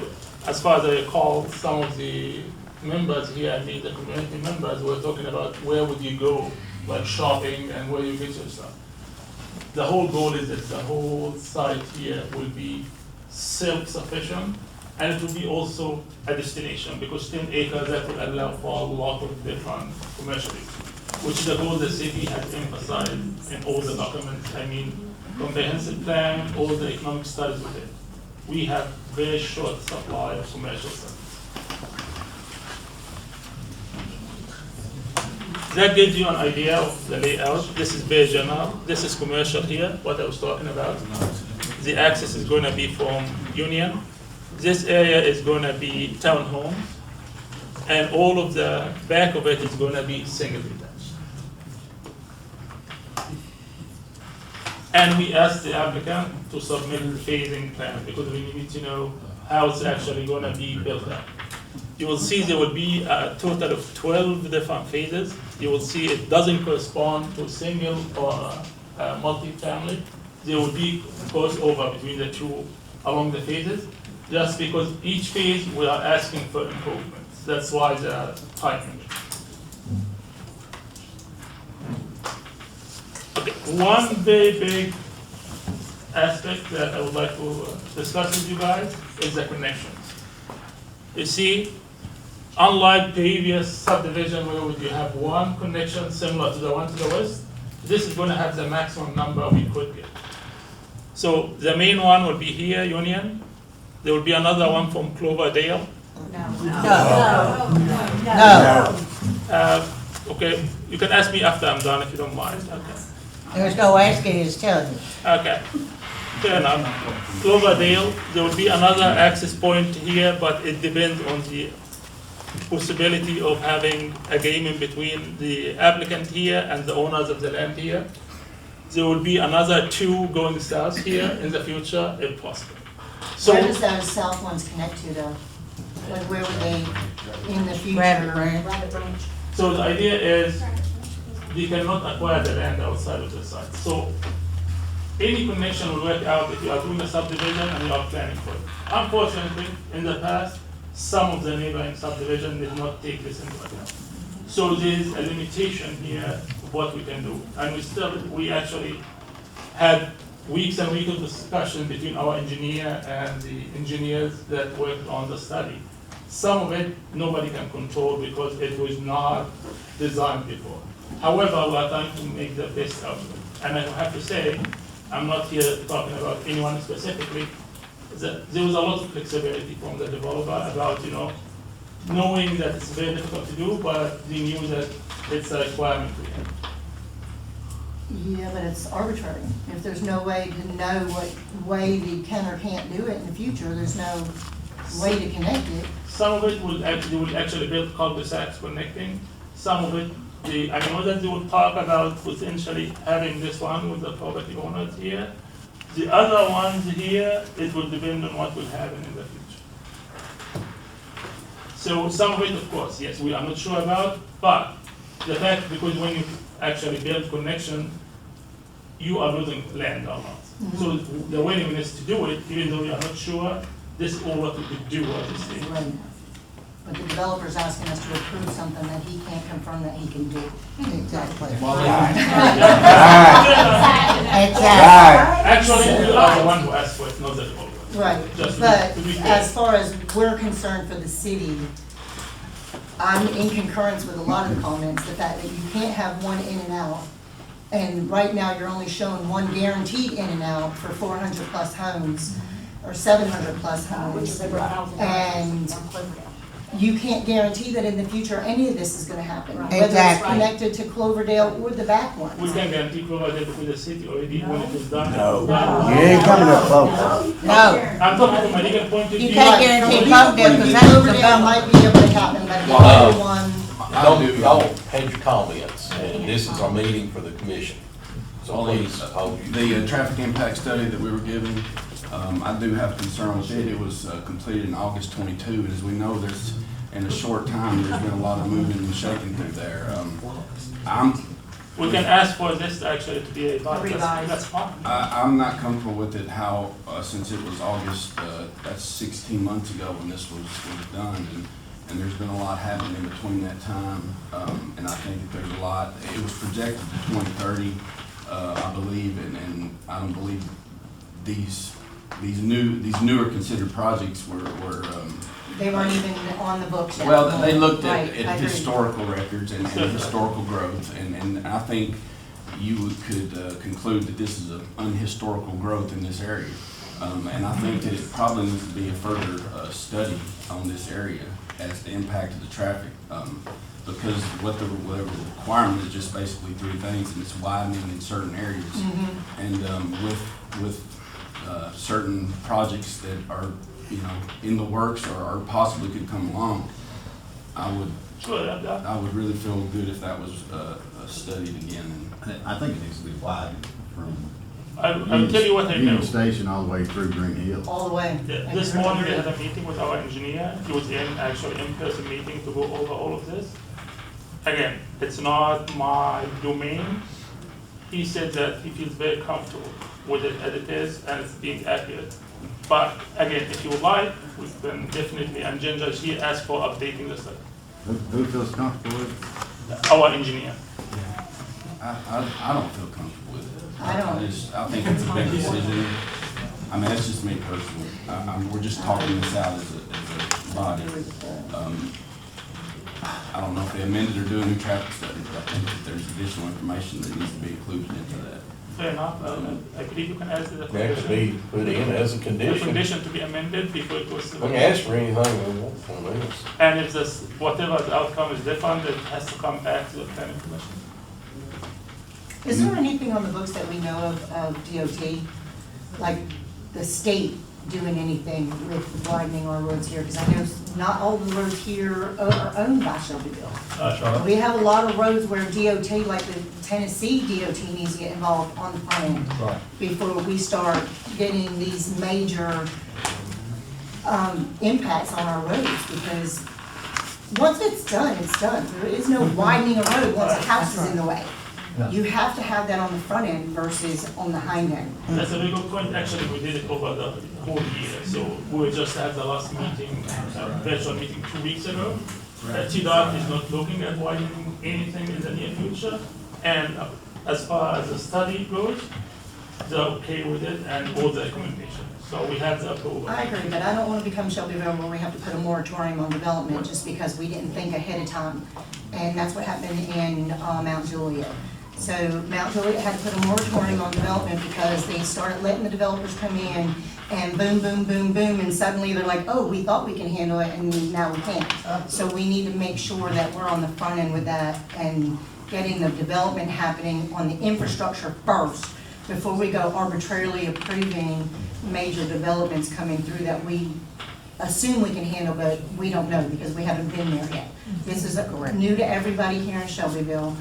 as far as I recall, some of the members here, I mean the community members, were talking about where would you go, like shopping and where you get your stuff. The whole goal is that the whole site here will be self-sufficient, and it will be also a destination, because 10 acres that will allow for a lot of different commercial use, which is the goal the city has emphasized in all the documents. I mean, comprehensive plan, all the economic studies with it. We have very short supply of commercial sites. That gives you an idea of the layout. This is very general. This is commercial here, what I was talking about. The access is going to be from Union. This area is going to be townhomes, and all of the back of it is going to be single detached. And we asked the applicant to submit a phasing plan, because we need to know how it's actually going to be built up. You will see there will be a total of 12 different phases. You will see it doesn't correspond to single or multi-family. There will be crossover between the two along the phases, just because each phase we are asking for improvements. That's why they are timing. Okay, one very big aspect that I would like to discuss with you guys is the connections. You see, unlike previous subdivision where would you have one connection similar to the one to the west, this is going to have the maximum number we could get. So the main one will be here, Union. There will be another one from Cloverdale. No. Okay, you can ask me after I'm done if you don't mind. Okay. There's no asking, it's telling you. Okay, fair enough. Cloverdale, there will be another access point here, but it depends on the possibility of having agreement between the applicant here and the owners of the land here. There will be another 2 going south here in the future, if possible. So, where does those south ones connect to though? Like where would they, in the future? Rabbit Branch. so the idea is you cannot acquire the land outside of the site. So any connection will work out if you are doing a subdivision and you are planning for it. Unfortunately, in the past, some of the neighboring subdivisions did not take this into account. So there is a limitation here of what we can do. And we actually had weeks and weeks of discussion between our engineer and the engineers that worked on the study. Some of it, nobody can control because it was not designed before. However, we are trying to make the best out of it. And I have to say, I'm not here talking about anyone specifically. There was a lot of flexibility from the developer about, knowing that it's very difficult to do, but they knew that it's a requirement we have. Yeah, but it's arbitrary. If there's no way to know what way they can or can't do it in the future, there's no way to connect it. Some of it will actually build cul-de-sacs connecting. Some of it, I know that they will talk about potentially having this one with the property owners here. The other ones here, it will depend on what will happen in the future. So some of it, of course, yes, we are not sure about, but the fact, because when you actually build connection, you are losing land or not. So the willingness to do it, even though you are not sure, this is all what we could do at this stage. Right. But the developer's asking us to approve something that he can't confirm that he can do. Exactly. Actually, we are the one who asked for it, not the developer. Right, Just but to be clear. as far as we're concerned for the city, I'm in concurrence with a lot of the comments, the fact that you can't have one in and out. And right now, you're only showing one guaranteed in and out for 400 plus homes, or 700 plus homes. And you can't guarantee that in the future, any of this is gonna happen. Whether it's connected to Cloverdale or the back ones. We can guarantee Cloverdale because the city already, when it is done. No. it's done. You ain't coming up close. No, I'm talking from a legal point of You view. can't guarantee Cloverdale, because that's Cloverdale development. might be able to happen, but the Wow. other one, Y'all had your comments, and this is our meeting for the commission. So please, hold you. The traffic impact study that we were given, I do have concern with it. It was completed in August 22, and as we know, in a short time, there's been a lot of moving and shaking through there. We can ask for this actually to be a, that's fine. I'm not comfortable with it how, since it was August, that's 16 months ago when this was done, and there's been a lot happening in between that time, and I think that there's a lot. It was projected to 2030, I believe, and I don't believe these newer considered projects were they weren't even on the books yet. well, they looked Right, at I agree. historical records and historical growth, and I think you could conclude that this is an unhistorical growth in this area. And I think that it probably needs to be a further study on this area as the impact of the traffic. Because whatever the requirement is just basically three things, and it's widening in certain areas. And with certain projects that are in the works or possibly could come along, I would really feel good if that was studied again. I think it needs to be widened from I'll tell you what I know. Union Station all the way through Green Hill. All the way. Yeah, this morning we had a meeting with our engineer. He was actually in-person meeting to go over all of this. Again, it's not my domain. He said that he feels very comfortable with it as it is and it's being accurate. But again, if you would like, we can definitely, and Ginger, she asked for updating the study. Who feels comfortable with it? Our engineer. I don't feel comfortable with it. I don't. I think it's a big decision. I mean, that's just me personally. We're just talking this out as a body. I don't know if they amended or do a new traffic study, but I think that there's additional information that needs to be included into that. Fair enough. I believe you can ask the That condition. could be put in as a The condition. condition to be amended before it goes to We the. can ask for anything we want from this. And if this, whatever the outcome is different, it has to come back to the planning commission. Is there anything on the books that we know of DOT, like the state doing anything with widening our roads here? Because I know not all the roads here are owned by Shelbyville. Charlotte? We have a lot of roads where DOT, like the Tennessee DOT needs to get involved on the front end Right. before we start getting these major impacts on our roads, because once it's done, it's done. There is no widening a road once a house is in the way. No. You have to have that on the front end versus on the hind end. That's a very good point. Actually, we did it over the whole year. So we just had the last meeting, virtual meeting 2 weeks ago. TDOT is not looking at widening anything in the near future. And as far as the study goes, they're okay with it and all the recommendation. So we have the approval. I agree, but I don't want to become Shelbyville where we have to put a moratorium on development just because we didn't think ahead of time. And that's what happened in Mount Juliet. So Mount Juliet had to put a moratorium on development because they started letting the developers come in and boom, boom, boom, boom, and suddenly they're like, oh, we thought we can handle it and now we can't. So we need to make sure that we're on the front end with that and getting the development happening on the infrastructure first before we go arbitrarily approving major developments coming through that we assume we can handle, but we don't know because we haven't been there yet. This is new to everybody here in Shelbyville,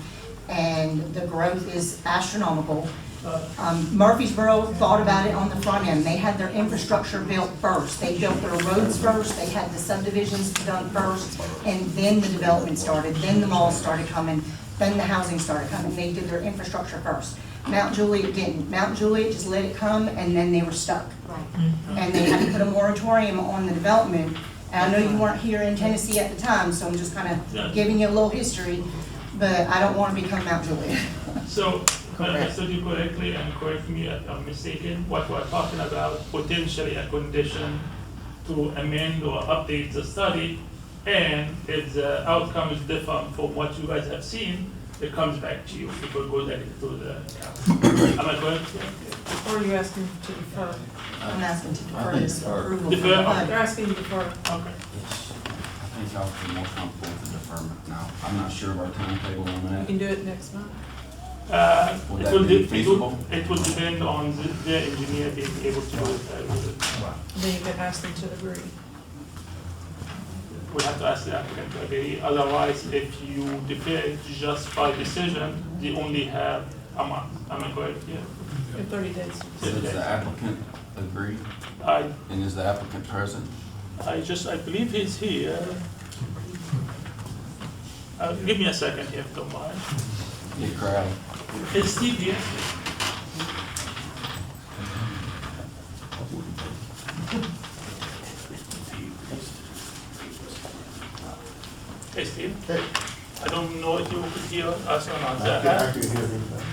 and the growth is astronomical. Murfreesboro thought about it on the front end. They had their infrastructure built first. They built their roads first, they had the subdivisions done first, and then the development started, then the malls started coming, then the housing started coming. They did their infrastructure first. Mount Juliet didn't. Mount Juliet just let it come, and then they were stuck. And they had to put a moratorium on the development. And I know you weren't here in Tennessee at the time, so I'm just kind of giving you a little history, but I don't want to become Mount Juliet. So, if I understood you correctly, and correct me if I'm mistaken, what we're talking about, potentially a condition to amend or update the study, and if the outcome is different from what you guys have seen, it comes back to you, it will go directly to the council. Am I correct? Or are you asking to defer? I'm asking to I defer think this defer. approval. Defer. They're asking you to defer. Okay. I think I'll be more comfortable with the deferment now. I'm not sure of our timetable on You that. can do it next month. Would It that will be de- feasible? It will depend on the engineer being able to do it. Then you can ask them to agree. We have to ask the applicant to agree, otherwise, if you defer it just by decision, they only have a month. Am I correct? Yeah. In 30 days. So does the applicant agree? I And is the applicant present? I believe he's here. Give me a second here, if you don't mind. Get crowd. Is Steve here? Hey, Steve. I don't know if you could hear us or not.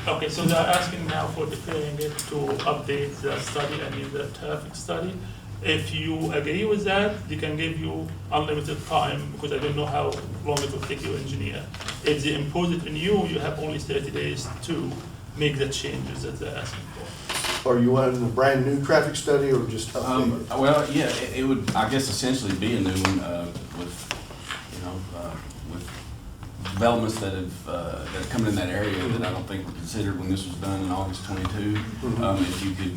Okay, so they're asking now for deferring it to update the study, the traffic study. If you agree with that, they can give you unlimited time, because I don't know how long it will take your engineer. If they impose it on you, you have only 30 days to make the changes that they're asking for. Are you wanting a brand new traffic study or just updated? Well, yeah, it would, I guess, essentially be a new one, with, with developments that have come in that area that I don't think were considered when this was done in August 22. If you could,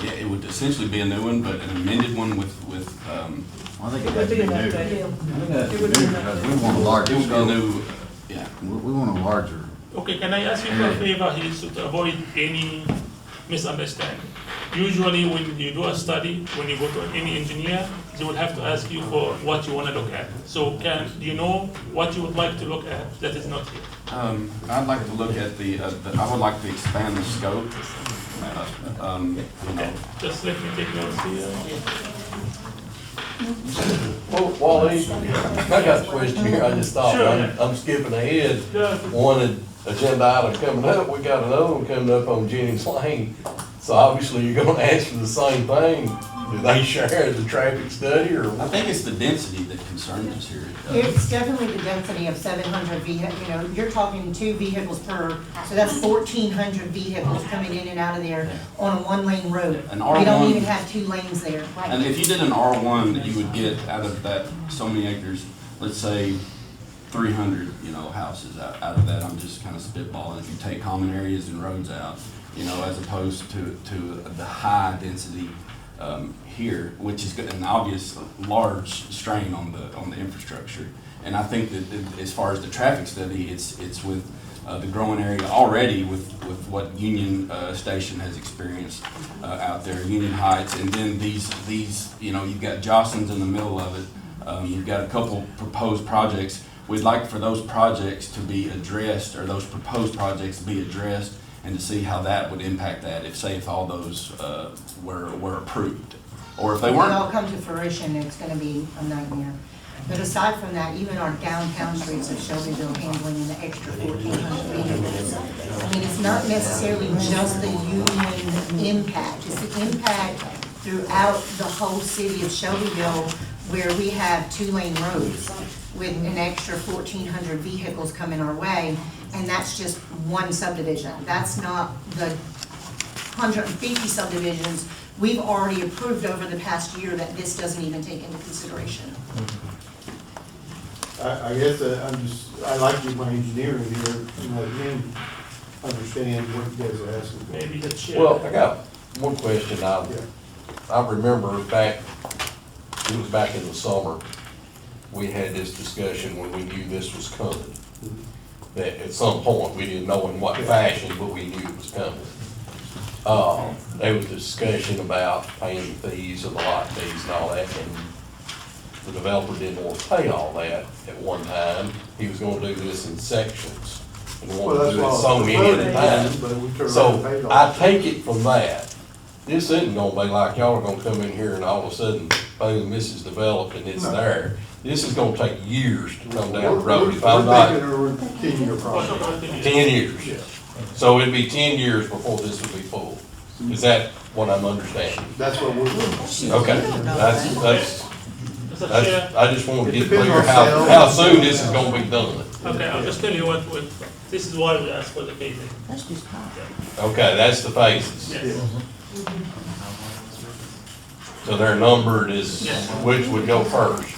yeah, it would essentially be a new one, but an amended one with, I think It would be an update. It would be an update. We want a larger it would be a scope. new, yeah. We want a larger. Okay, can I ask you for a favor here, so to avoid any misunderstanding? Usually when you do a study, when you go to any engineer, they will have to ask you for what you want to look at. So do you know what you would like to look at that is not here? I'd like to look at I would like to expand the scope. Okay, just let me take notes here. Well, Wally, I got a question here, I just thought, Sure. I'm skipping ahead. Yeah. One agenda item coming up, we got another one coming up on Jennings Lane. So obviously you're gonna ask for the same thing. Do they share the traffic study or? I think it's the density that concerns us here. It's definitely the density of 700 vehicles, you're talking 2 vehicles per, so that's 1,400 vehicles coming in and out of there on a 1-lane road. An We don't R1 even have 2 lanes there. And if you did an R1, you would get out of that so many acres, let's say 300, houses out of that. I'm just kind of spitballing. If you take common areas and roads out, as opposed to the high density here, which is an obvious large strain on the infrastructure. And I think that as far as the traffic study, it's with the growing area already with what Union Station has experienced out there, Union Heights, and then these you've got Jostens in the middle of it. You've got a couple proposed projects. We'd like for those projects to be addressed, or those proposed projects to be addressed, and to see how that would impact that if all those were approved, or if they If weren't. it all come to fruition, it's gonna be a nightmare. But aside from that, even our downtown streets of Shelbyville handling an extra 1,400 vehicles. I mean, it's not necessarily just the Union impact, it's the impact throughout the whole city of Shelbyville, where we have 2-lane roads with an extra 1,400 vehicles coming our way, and that's just one subdivision. That's not the 150 subdivisions we've already approved over the past year that this doesn't even take into consideration. I guess I like to do my engineering here, again, understand what you guys are asking for. Maybe the chair. Well, I got one question. I remember it was back in the summer, we had this discussion when we knew this was coming. That at some point, we didn't know in what fashion, but we knew it was coming. There was discussion about paying the fees and the lot fees and all that, and the developer didn't want to pay all that at one time. He was gonna do this in sections, and wanted to do it so many at a time. So I take it from that, this isn't gonna be like y'all are gonna come in here and all of a sudden, boom, this is developed and it's there. This is gonna take years to come down the road, if I'm not, We're thinking a 10-year project. 10 years. So it'd be 10 years before this would be full. Is that what I'm understanding? That's what we're doing. Okay, that's, Mr. Chair, I just want to get It depends clear on how sales. soon this is gonna be done. okay, I'll just tell you what, this is why we asked for the phasing. Okay, that's the phases. Yes. So they're numbered as, Yes. which would go first.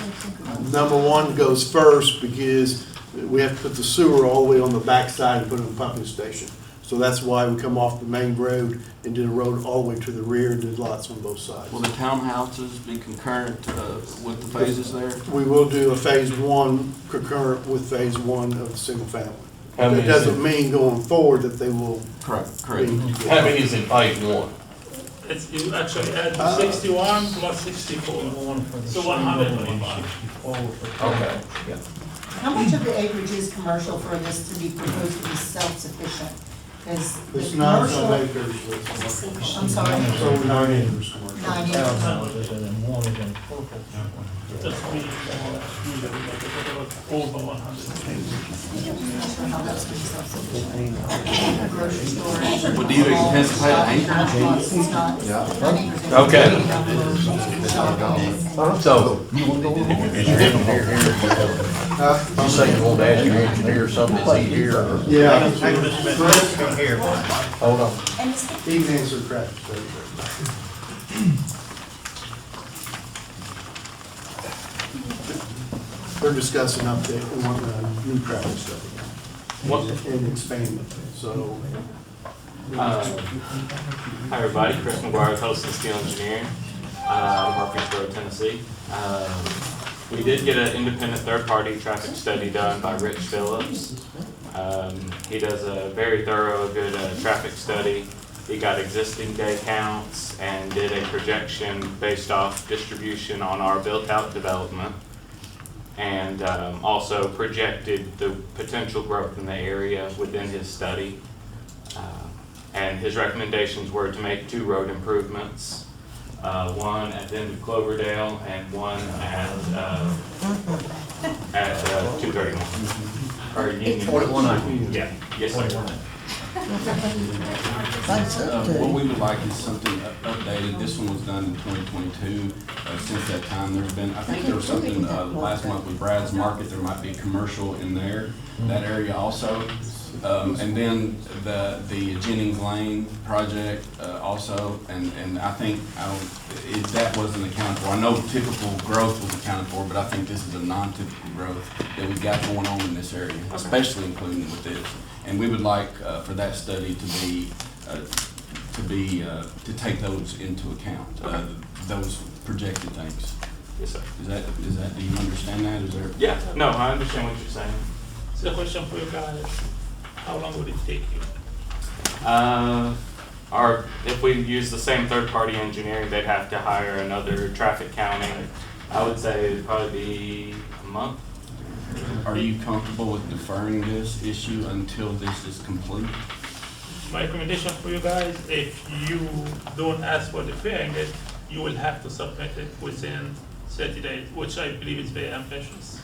Number one goes first because we have to put the sewer all the way on the backside and put in a pumping station. So that's why we come off the main road and did a road all the way to the rear and did lots on both sides. Will the townhouses be concurrent with the phases there? We will do a phase one concurrent with phase one of the single family. How many That is doesn't it? mean going forward that they will Correct, be. correct. How many is in phase one? It's, you actually add 61 plus 64, so 125. Okay. How much of the acreage is commercial for this to be proposed to be self-sufficient? Is the It's not commercial, some acres. I'm sorry, So 9 acres commercial. 9 acres. Townhouses and then one is in purple. Just we, usually we make it about over 100. How that's to be self-sufficient. Grocery store. Well, do you anticipate an acre? It's not. Yeah. 9 acres is- Okay. So, you say you want to ask your engineer something, is he here or? Yeah. Here. Hold on. He can answer traffic study. They're discussing update, and want a new traffic study. And expanding, so. Hi, everybody. Chris McGuire, Coast and Steel Engineering, Murfreesboro, Tennessee. We did get an independent third-party traffic study done by Rich Phillips. He does a very thorough, good traffic study. He got existing day counts and did a projection based off distribution on our built-out development, and also projected the potential growth in the area within his study. And his recommendations were to make 2 road improvements, one at the end of Cloverdale and one at 231. Or Union. 41. Yeah, yes, sir. What we would like is something updated. This one was done in 2022. Since that time, there's been, I think there was something last month with Brad's Market. There might be commercial in there, that area also. And then the Jennings Lane project also, and I think, that wasn't accounted for. I know typical growth was accounted for, but I think this is a non-typical growth that we've got going on in this area, especially including with this. And we would like for that study to take those into account, those projected things. Yes, sir. Is that, do you understand that? Is there? Yeah, no, I understand what you're saying. So the question for you guys, how long would it take you? If we use the same third-party engineering, they'd have to hire another traffic counting. I would say it'd probably be a month. Are you comfortable with deferring this issue until this is complete? My recommendation for you guys, if you don't ask for deferring it, you will have to submit it within 30 days, which I believe is very ambitious.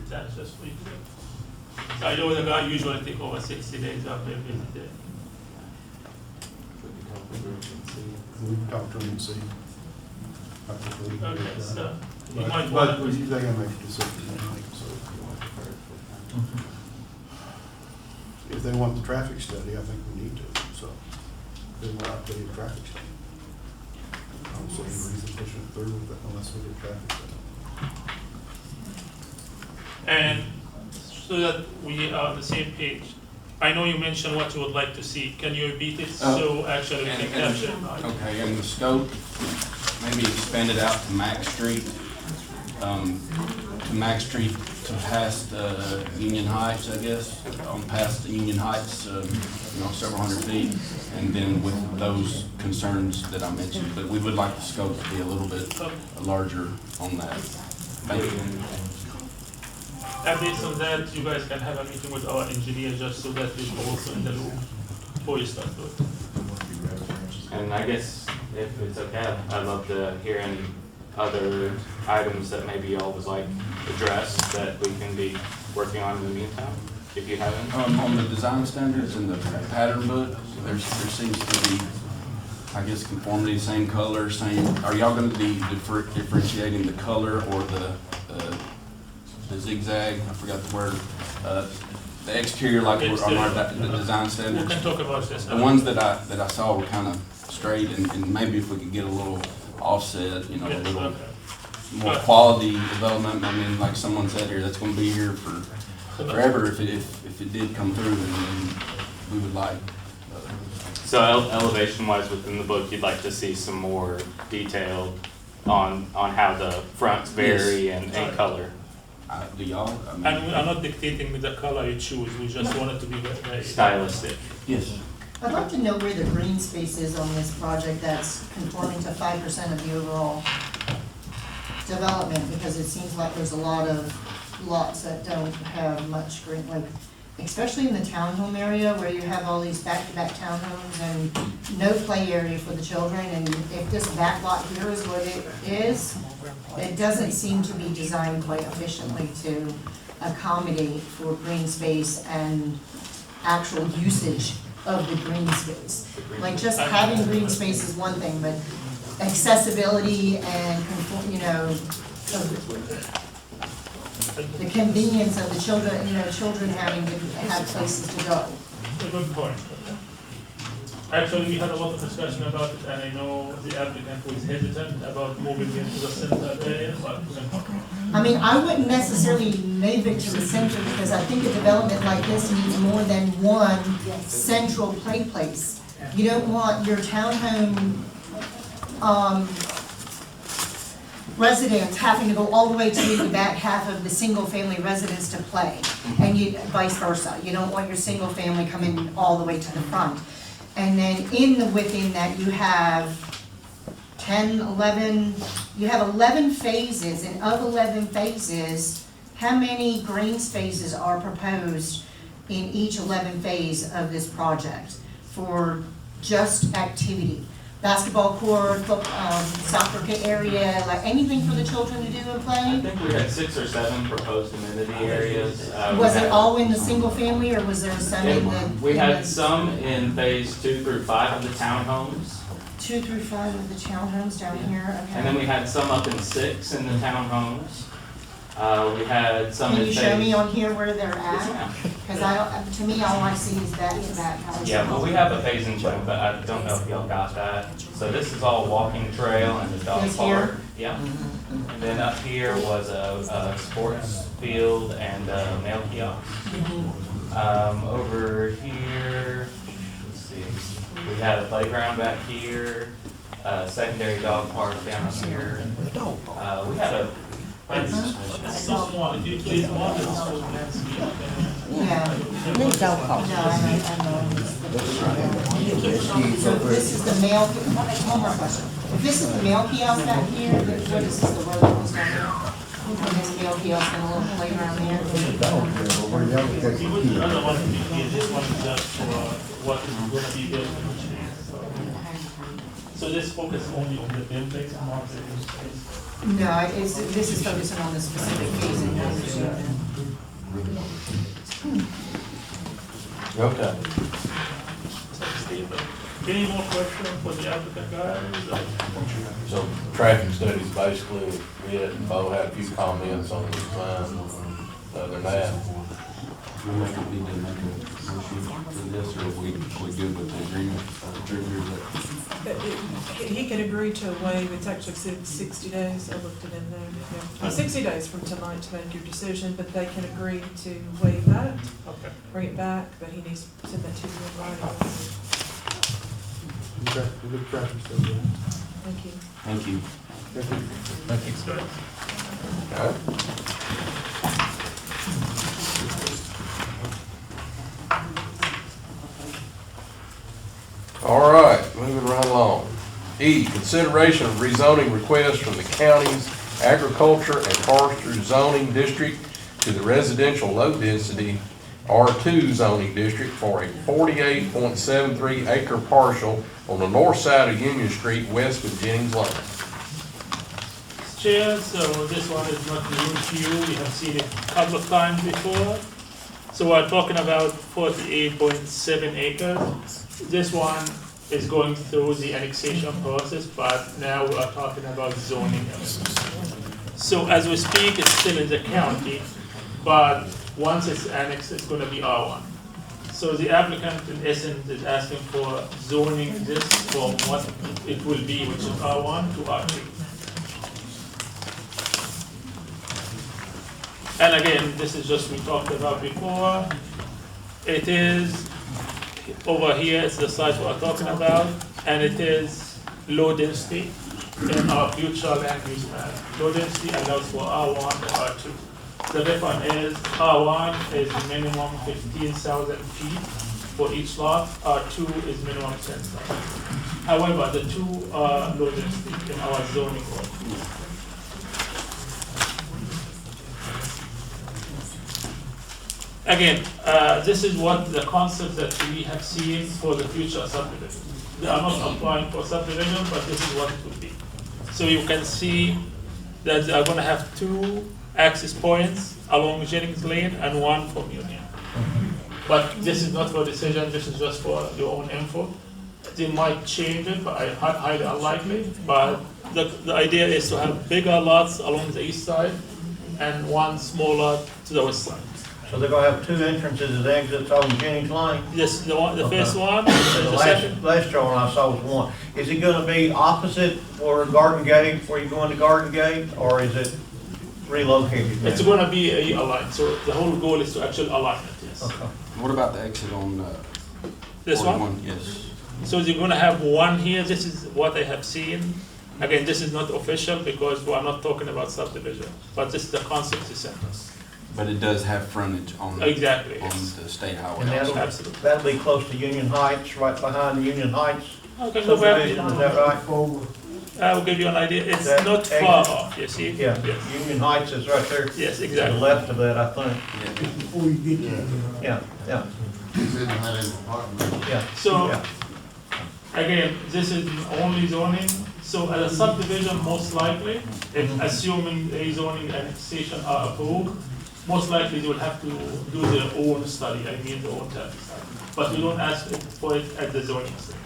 That's just what you do. So I know the guy usually take over 60 days after every day. We can talk to them and see. Okay, so you might But want they gotta make a decision. So if they want the traffic study, I think we need to, so. They want to update the traffic study. I don't see any reason pushing it through unless we get traffic study. And so that we are on the same page, I know you mentioned what you would like to see. Can you repeat it so actually we can capture it? Okay, and the scope, maybe expand it out to Max Street, to past Union Heights, I guess, on past Union Heights, several hundred feet, and then with those concerns that I mentioned, but we would like the scope to be a little bit larger on that. Thank you. And based on that, you guys can have a meeting with our engineer just so that we're also in the loop before you start doing. And I guess if it's okay, I'd love to hear any other items that maybe y'all would like addressed that we can be working on in the meantime, if you haven't. On the design standards and the pattern book, there seems to be, I guess, conformity, same color, same, are y'all gonna be differentiating the color or the zigzag, I forgot the word, the exterior like on our the design standards? We can talk about this. The ones that I saw were kind of straight, and maybe if we could get a little offset, a little more quality development. I mean, like someone said here, that's gonna be here for forever if it did come through, and we would like. So elevation wise within the book, you'd like to see some more detail on how the fronts vary and color. Do y'all? And we are not dictating with the color you choose, we just want it to be very stylistic. Yes. I'd like to know where the green space is on this project that's conforming to 5% of the overall development, because it seems like there's a lot of lots that don't have much green, like, especially in the townhome area where you have all these back-to-back townhomes and no play area for the children, and if this back lot here is what it is, it doesn't seem to be designed quite efficiently to accommodate for green space and actual usage of the green space. Like, just having green space is one thing, but accessibility and, the convenience of the children, children having to have places to go. A good point. Actually, we had a lot of discussion about it, and I know the applicant was hesitant about moving into the center area, but we can talk about it. I mean, I wouldn't necessarily move it to the center, because I think a development like this needs more than one central play place. You don't want your townhome, residents having to go all the way to the back half of the single-family residence to play, and vice versa. You don't want your single family coming all the way to the front. And then within that, you have 11 phases, and of 11 phases, how many green spaces are proposed in each 11 phase of this project for just activity? Basketball court, soccer area, like anything for the children to do and play? I think we had 6 or 7 proposed amenity areas. Was it all in the single family, or was there some in the? We had some in phase 2 through 5 of the townhomes. 2 through 5 of the townhomes down here, okay. And then we had some up in 6 in the townhomes. We had some in Can you phase. show me on here where they're Yes, at? ma'am. Because to me, all I see is that. Yeah, well, we have a phasing plan, but I don't know if y'all got that. So this is all walking trail and the dog This park. here? Yeah. And then up here was a sports field and a mail kiosk. Over here, let's see, we had a playground back here, a secondary dog park down here. We had a. It's so small, if you please want it, so landscape. Yeah. No, I know. So this is the mail, one more question. If this is the mail kiosk back here, what is this, the road that goes down here? And this mail kiosk and a little playground there? We would rather want to be here, this one is just for what is gonna be built in which phase. So this focus only on the buildings, not the green space. No, this is focusing on the specific phasing. Okay. Any more questions for the applicant, guys? So traffic studies basically it. Bo had a few comments on the design. Other than that, We need to make a motion for this, or if we good with the agreement, He can agree to a waive, it's actually 60 days, I looked it in there. Yeah. 60 days from tonight to make your decision, but they can agree to waive that, Okay. bring it back, but he needs to send that to you in writing. Okay, good traffic study. Thank you. Thank you. Thanks, guys. All right, moving right along. E, consideration of rezoning request from the county's agriculture and forestry zoning district to the residential low-density R2 zoning district for a 48.73 acre parcel on the north side of Union Street, west of Jennings Lane. Chair, so this one is not new to you, you have seen it a couple of times before. So we're talking about 48.7 acres. This one is going through the annexation process, but now we are talking about zoning. So as we speak, it's still in the county, but once it's annexed, it's gonna be R1. So the applicant in essence is asking for zoning this from what it will be, which is R1 to R2. And again, this is just we talked about before. It is, over here is the site we're talking about, and it is low density in our future land use map. Low density allows for R1 or R2. The difference is R1 is minimum 15,000 feet for each lot, R2 is minimum 10,000. However, the two are low density in our zoning code. Again, this is what the concepts that we have seen for the future subdivision. They are not applying for subdivision, but this is what it will be. So you can see that they are going to have two access points along Jennings Lane and one from Union. But this is not for decision, this is just for your own info. They might change it, but I highly unlikely. But the idea is to have bigger lots along the east side and one small lot to the west side. So they're gonna have two entrances and exits on Jennings Lane? Yes, the first one, The the second. last drawing I saw was one. Is it gonna be opposite for Garden Gate, where you go into Garden Gate, or is it relocated now? It's going to be aligned, so the whole goal is to actually align it, yes. Okay. What about the exit on, This one? 41? Yes. So you're going to have one here, this is what I have seen. Again, this is not official because we are not talking about subdivision, but this is the concept they sent us. But it does have frontage on, Exactly, on yes. the state highway. And Absolutely. that'll be close to Union Heights, right behind Union Heights Okay, go back. subdivision, is that right? I will give you an idea, it's That not far exit? off, you see? Yeah, Yes, Union Heights is right there. yes, To the exactly. left of that, I think. Before you get there. Yeah, yeah, yeah. So, Yeah. again, this is only zoning, so as a subdivision, most likely, if assuming a zoning and annexation are approved, most likely they will have to do their own study, I mean their own traffic study. But we don't ask for it at the zoning stage.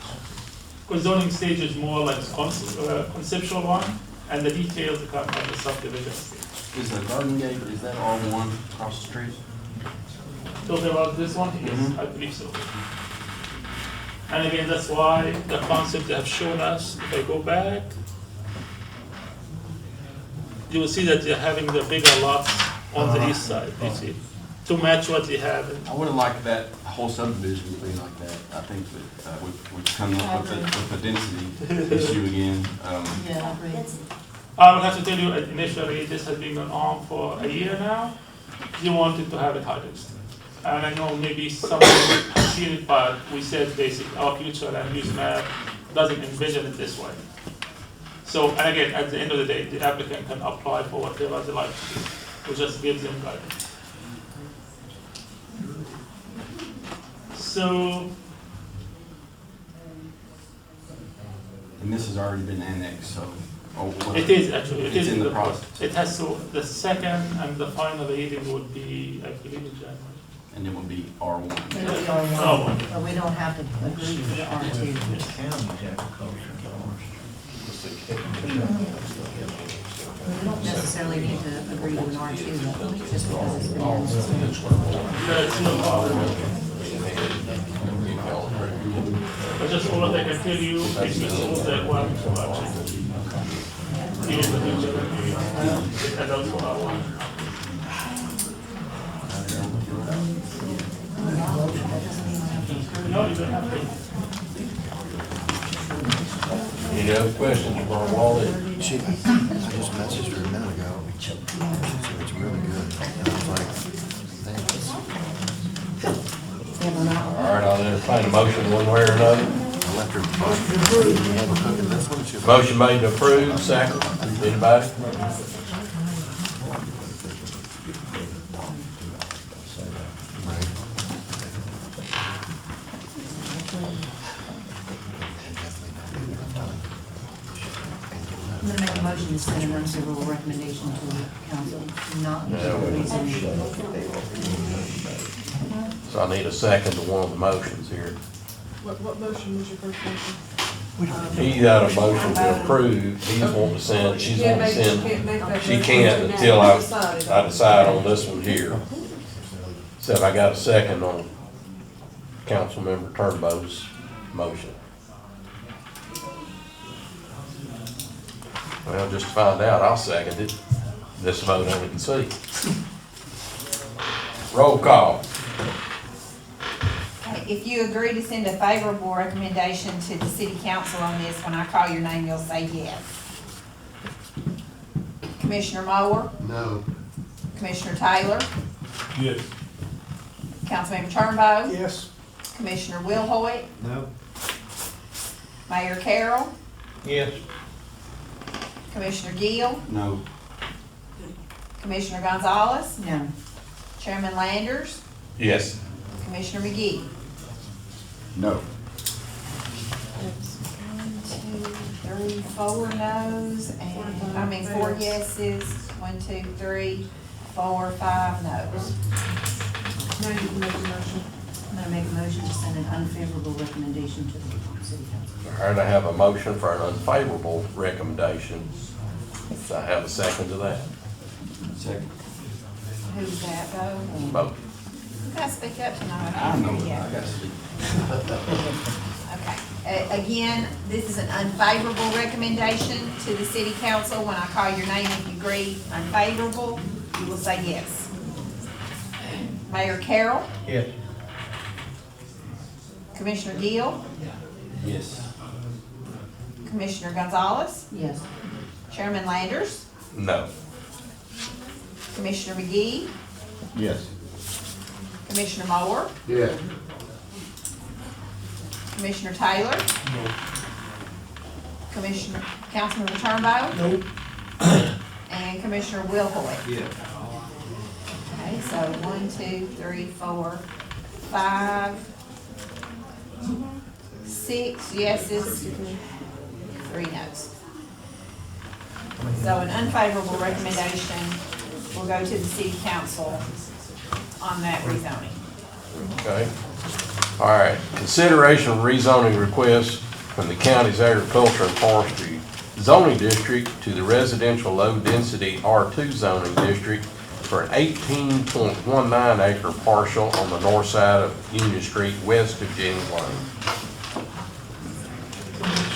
Because zoning stage is more like conceptual one, and the details come from the subdivision stage. Is the Garden Gate, is that R1 across the street? Talking about this one, yes, I believe so. And again, that's why the concept they have shown us, if I go back, you will see that they're having the bigger lots on the east side, you see, to match what they have. I would have liked that whole subdivision to be like that. I think that we've come up with a density issue again. Yeah, I will have to tell you, initially, this has been going on for a year now. They wanted to have it high density. And I know maybe some have seen it, but we said basically our future land use map doesn't envision it this way. So, and again, at the end of the day, the applicant can apply for whatever they like to do. We just give them guidance. So, And this has already been annexed, so. it is actually, it It's is in the process. process. It has to, the second and the final reading would be, I believe, in January. And it will be R1. It'll be R1, but we don't have to agree to the R2. We don't necessarily need to agree to an R2, though, just because it's been annexed. That's no problem. But just all I can tell you is this all that one to actually. Even the future it allows for R1. No, you don't have to. Any other questions for Wally? I just messaged her a minute ago. She said it's really good. And I was like, thanks. All right, I'll entertain a motion one way or another. electric. That's what it should be. Motion made to approve, second. Anybody? I'm gonna make a motion to send an unfavorable recommendation to the council, not Yeah. reason. So I need a second to one of the motions here. What motion was your first motion? He got a motion to approve, he's wanting to send, she's Can't wanting to make- send. can't make that She motion can't now. until I Decided. decide on this one here. Said I got a second on Councilmember Turnbow's motion. Well, just to find out, I'll second it. This vote only can see. Roll call. Okay, if you agree to send a favorable recommendation to the city council on this, when I call your name, you'll say yes. Commissioner Mower, No. Commissioner Taylor, Yes. Councilmember Turnbow, Yes. Commissioner Wilhoit, No. Mayor Carroll, Yes. Commissioner Gill, No. Commissioner Gonzalez, No. Chairman Landers, Yes. Commissioner McGee. No. That's 1, 2, 3, 4 no's, and, 4 yeses, 1, 2, 3, 4, 5 no's. Now you can make a motion. I'm gonna make a motion to send an unfavorable recommendation to the city council. All right, I have a motion for an unfavorable recommendation. So I have a second to that. Second. Who's that, though? Vote. You guys speak up tonight. I know, Yeah. I got to see. Okay, again, this is an unfavorable recommendation to the city council. When I call your name, if you agree unfavorable, you will say yes. Mayor Carroll, Yes. Commissioner Gill, Yes. Commissioner Gonzalez, Yes. Chairman Landers, No. Commissioner McGee, Yes. Commissioner Moore, Yeah. Commissioner Taylor, Commissioner, Councilmember Turnbow, Nope. and Commissioner Wilhoit. Yeah. Okay, so 1, 2, 3, 4, 5, 6 yeses, 3 noes. So an unfavorable recommendation will go to the city council on that rezoning. Okay. All right. Consideration of rezoning request from the county's agriculture and forestry zoning district to the residential low-density R2 zoning district for an 18.19 acre parcel on the north side of Union Street, west of Jennings Lane.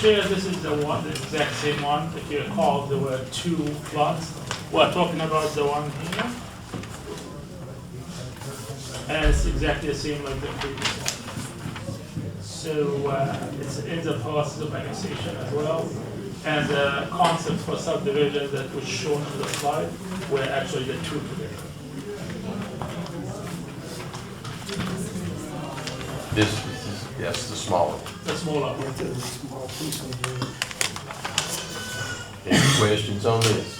Chair, this is the one, the exact same one. If you recall, there were 2 lots. We're talking about the one here. And it's exactly the same like the previous one. So it's in the process of annexation as well. And the concept for subdivision that was shown on the slide were actually the 2 together. This is, yes, the smaller one. The smaller one. Any questions on this?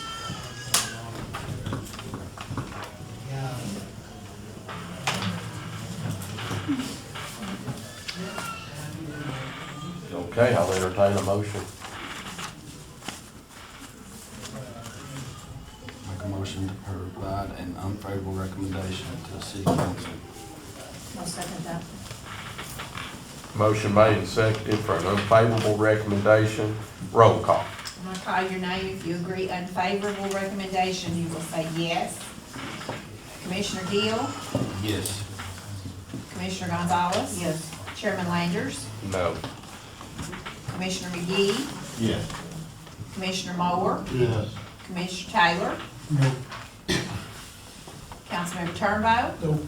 Okay, I'll entertain a motion. Make a motion to provide an unfavorable recommendation to the city council. I'll second that. Motion made and seconded for an unfavorable recommendation. Roll call. When I call your name, if you agree unfavorable recommendation, you will say yes. Commissioner Gill, Yes. Commissioner Gonzalez. Yes. Chairman Landers, No. Commissioner McGee, Yes. Commissioner Moore, Yes. Commissioner Taylor. Councilmember Turnbow. Nope.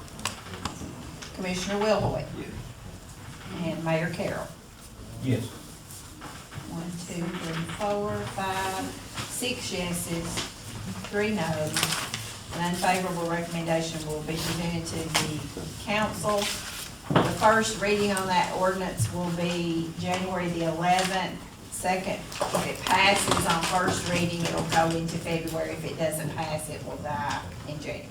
Commissioner Wilhoit. And Mayor Carroll. Yes. 1, 2, 3, 4, 5, 6 yeses, 3 noes. An unfavorable recommendation will be presented to the council The first reading on that ordinance will be January the 11th. Second, if it passes on first reading, it'll go into February. If it doesn't pass, it will die in January.